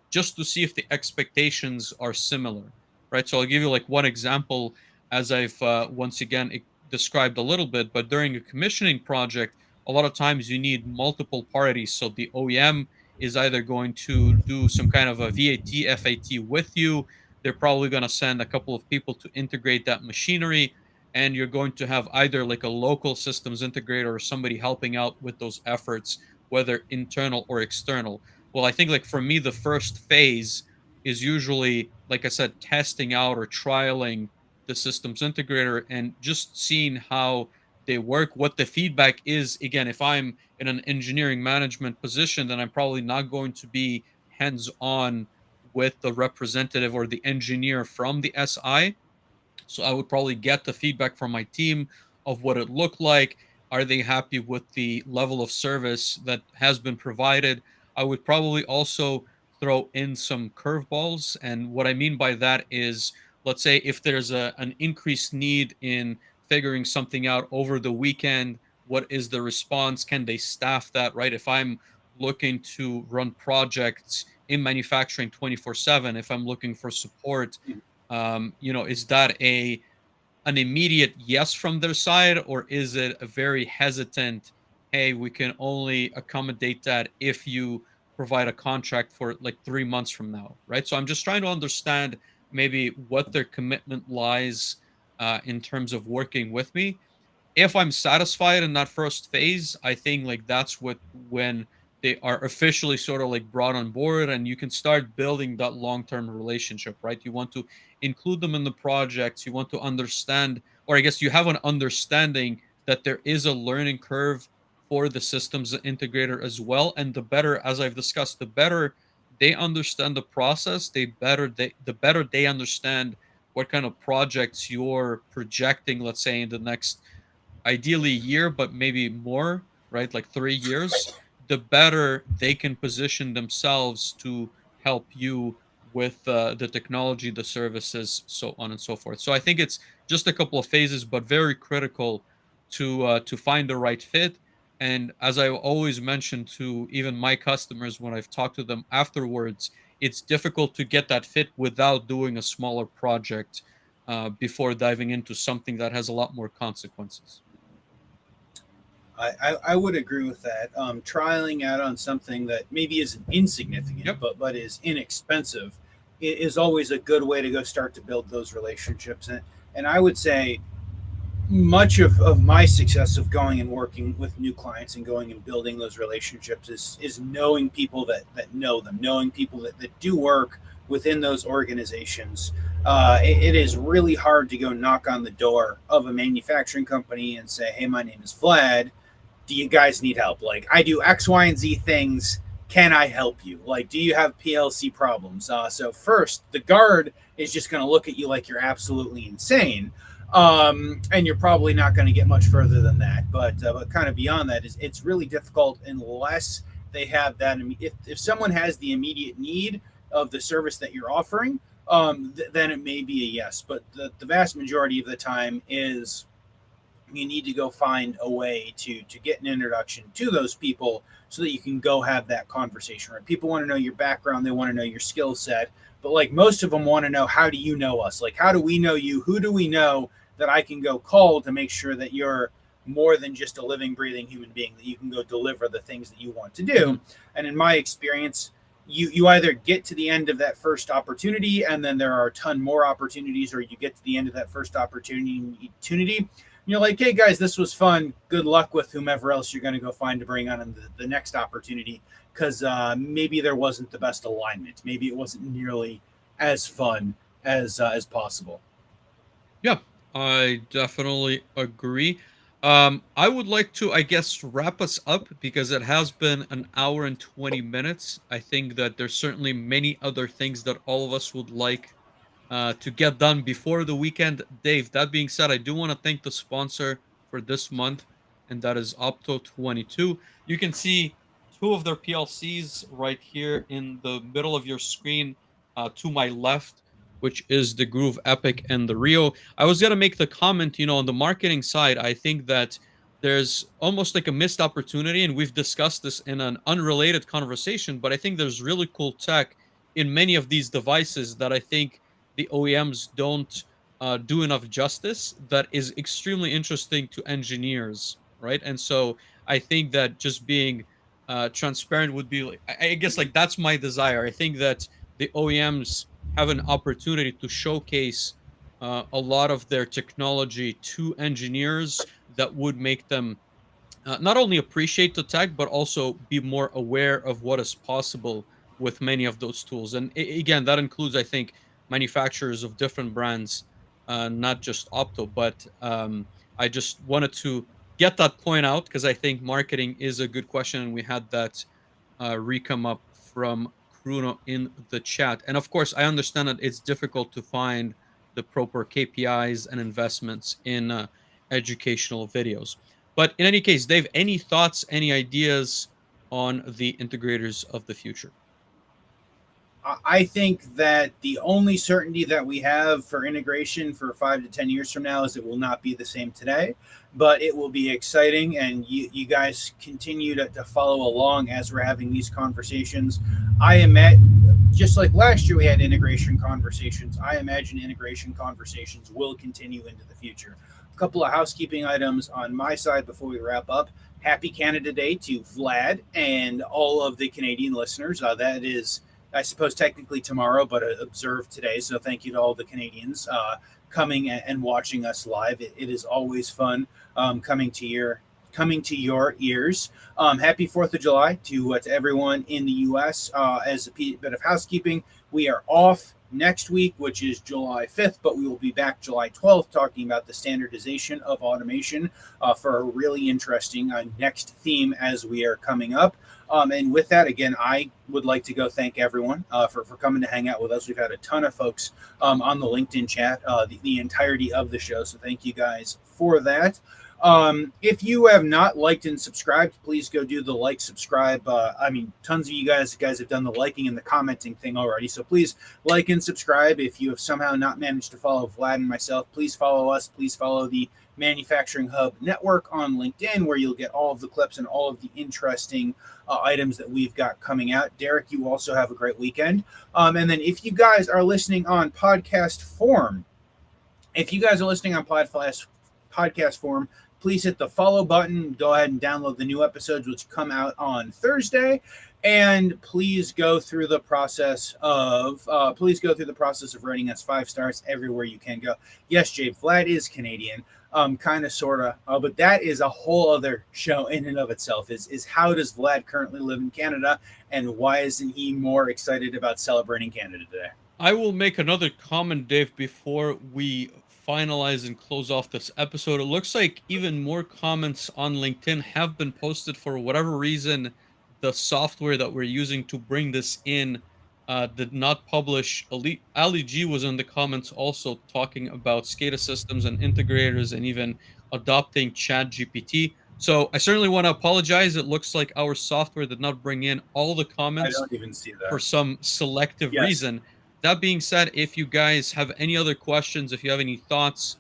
just to see if the expectations are similar, right? So I'll give you like one example, as I've once again described a little bit, but during a commissioning project, a lot of times you need multiple parties. So the OEM is either going to do some kind of a VAT, FAT with you. They're probably going to send a couple of people to integrate that machinery. And you're going to have either like a local systems integrator or somebody helping out with those efforts, whether internal or external. Well, I think like for me, the first phase is usually, like I said, testing out or trialing the systems integrator and just seeing how they work, what the feedback is. Again, if I'm in an engineering management position, then I'm probably not going to be hands on with the representative or the engineer from the SI. So I would probably get the feedback from my team of what it looked like. Are they happy with the level of service that has been provided? I would probably also throw in some curveballs. And what I mean by that is, let's say if there's an increased need in figuring something out over the weekend, what is the response? Can they staff that, right? If I'm looking to run projects in manufacturing 24/7, if I'm looking for support, is that a an immediate yes from their side, or is it a very hesitant, hey, we can only accommodate that if you provide a contract for like 3 months from now, right? So I'm just trying to understand maybe what their commitment lies in terms of working with me. If I'm satisfied in that first phase, I think like that's when they are officially sort of like brought on board, and you can start building that long-term relationship, right? You want to include them in the projects, you want to understand, or I guess you have an understanding that there is a learning curve for the systems integrator as well. And the better, as I've discussed, the better they understand the process, the better they understand what kind of projects you're projecting, let's say in the next ideally a year, but maybe more, right? Like 3 years, the better they can position themselves to help you with the technology, the services, so on and so forth. So I think it's just a couple of phases, but very critical to find the right fit. And as I always mention to even my customers when I've talked to them afterwards, it's difficult to get that fit without doing a smaller project before diving into something that has a lot more consequences. I would agree with that. Trialing out on something that maybe isn't insignificant, Yep. but is inexpensive, is always a good way to go start to build those relationships. And I would say much of my success of going and working with new clients and going and building those relationships is knowing people that know them, knowing people that do work within those organizations. It is really hard to go knock on the door of a manufacturing company and say, hey, my name is Vlad, do you guys need help? Like, I do X, Y, and Z things. Can I help you? Like, do you have PLC problems? So first, the guard is just going to look at you like you're absolutely insane. And you're probably not going to get much further than that. But kind of beyond that, is it's really difficult unless they have that. If someone has the immediate need of the service that you're offering, then it may be a yes. But the vast majority of the time is you need to go find a way to get an introduction to those people so that you can go have that conversation. Right? People want to know your background, they want to know your skill set, but like most of them want to know, how do you know us? Like, how do we know you? Who do we know that I can go call to make sure that you're more than just a living, breathing human being, that you can go deliver the things that you want to do? And in my experience, you either get to the end of that first opportunity and then there are a ton more opportunities, or you get to the end of that first opportunity, you're like, hey guys, this was fun. Good luck with whomever else you're going to go find to bring on in the next opportunity, because maybe there wasn't the best alignment. Maybe it wasn't nearly as fun as possible. Yeah, I definitely agree. I would like to, I guess, wrap us up because it has been an hour and 20 minutes. I think that there's certainly many other things that all of us would like to get done before the weekend. Dave, that being said, I do want to thank the sponsor for this month, and that is Opto 22. You can see two of their PLCs right here in the middle of your screen to my left, which is the Groove Epic and the Rio. I was going to make the comment, on the marketing side, I think that there's almost like a missed opportunity, and we've discussed this in an unrelated conversation, but I think there's really cool tech in many of these devices that I think the OEMs don't do enough justice, that is extremely interesting to engineers, right? And so I think that just being transparent would be like, I guess, like that's my desire. I think that the OEMs have an opportunity to showcase a lot of their technology to engineers that would make them not only appreciate the tech but also be more aware of what is possible with many of those tools. And again, that includes, I think, manufacturers of different brands, not just Opto. But I just wanted to get that point out because I think marketing is a good question, and we had that re-come up from Kruno in the chat. And of course, I understand that it's difficult to find the proper KPIs and investments in educational videos. But in any case, Dave, any thoughts, any ideas on the integrators of the future? I think that the only certainty that we have for integration for 5 to 10 years from now is it will not be the same today, but it will be exciting. And you guys continue to follow along as we're having these conversations. I am at, just like last year we had integration conversations, I imagine integration conversations will continue into the future. A couple of housekeeping items on my side before we wrap up. Happy Canada Day to Vlad and all of the Canadian listeners. That is, I suppose, technically tomorrow, but observed today. So thank you to all the Canadians coming and watching us live. It is always fun coming to your ears. Happy 4th of July to everyone in the U.S. As a bit of housekeeping, we are off next week, which is July 5th, but we will be back July 12th talking about the standardization of automation for a really interesting next theme as we are coming up. And with that, again, I would like to go thank everyone for coming to hang out with us. We've had a ton of folks on the LinkedIn chat the entirety of the show, so thank you guys for that. If you have not liked and subscribed, please go do the like, subscribe. Tons of you guys have done the liking and the commenting thing already. So please like and subscribe. If you have somehow not managed to follow Vlad and myself, please follow us. Please follow the Manufacturing Hub Network on LinkedIn, where you'll get all of the clips and all of the interesting items that we've got coming out. Derek, you also have a great weekend. And then if you guys are listening on podcast form, please hit the follow button. Go ahead and download the new episodes, which come out on Thursday. And please go through the process of rating us 5 stars everywhere you can go. Yes, Jade, Vlad is Canadian, kind of, sort of, but that is a whole other show in and of itself. Is how does Vlad currently live in Canada, and why isn't he more excited about celebrating Canada today? I will make another comment, Dave, before we finalize and close off this episode. It looks like even more comments on LinkedIn have been posted. For whatever reason, the software that we're using to bring this in did not publish. Ali G was in the comments also talking about SCADA systems and integrators and even adopting Chat GPT. So I certainly want to apologize. It looks like our software did not bring in all the I comments don't even see for that. some selective Yes. reason. That being said, if you guys have any other questions, if you have any thoughts,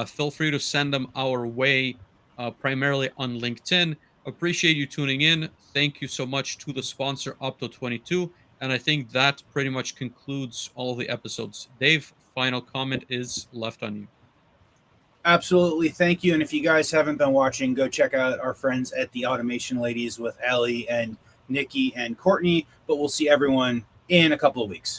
feel free to send them our way, primarily on LinkedIn. Appreciate you tuning in. Thank you so much to the sponsor, Opto22. And I think that pretty much concludes all of the episodes. Dave, final comment is left on you. Absolutely. Thank you. And if you guys haven't been watching, go check out our friends at the Automation Ladies with Allie and Nikki and Courtney. But we'll see everyone in a couple of weeks.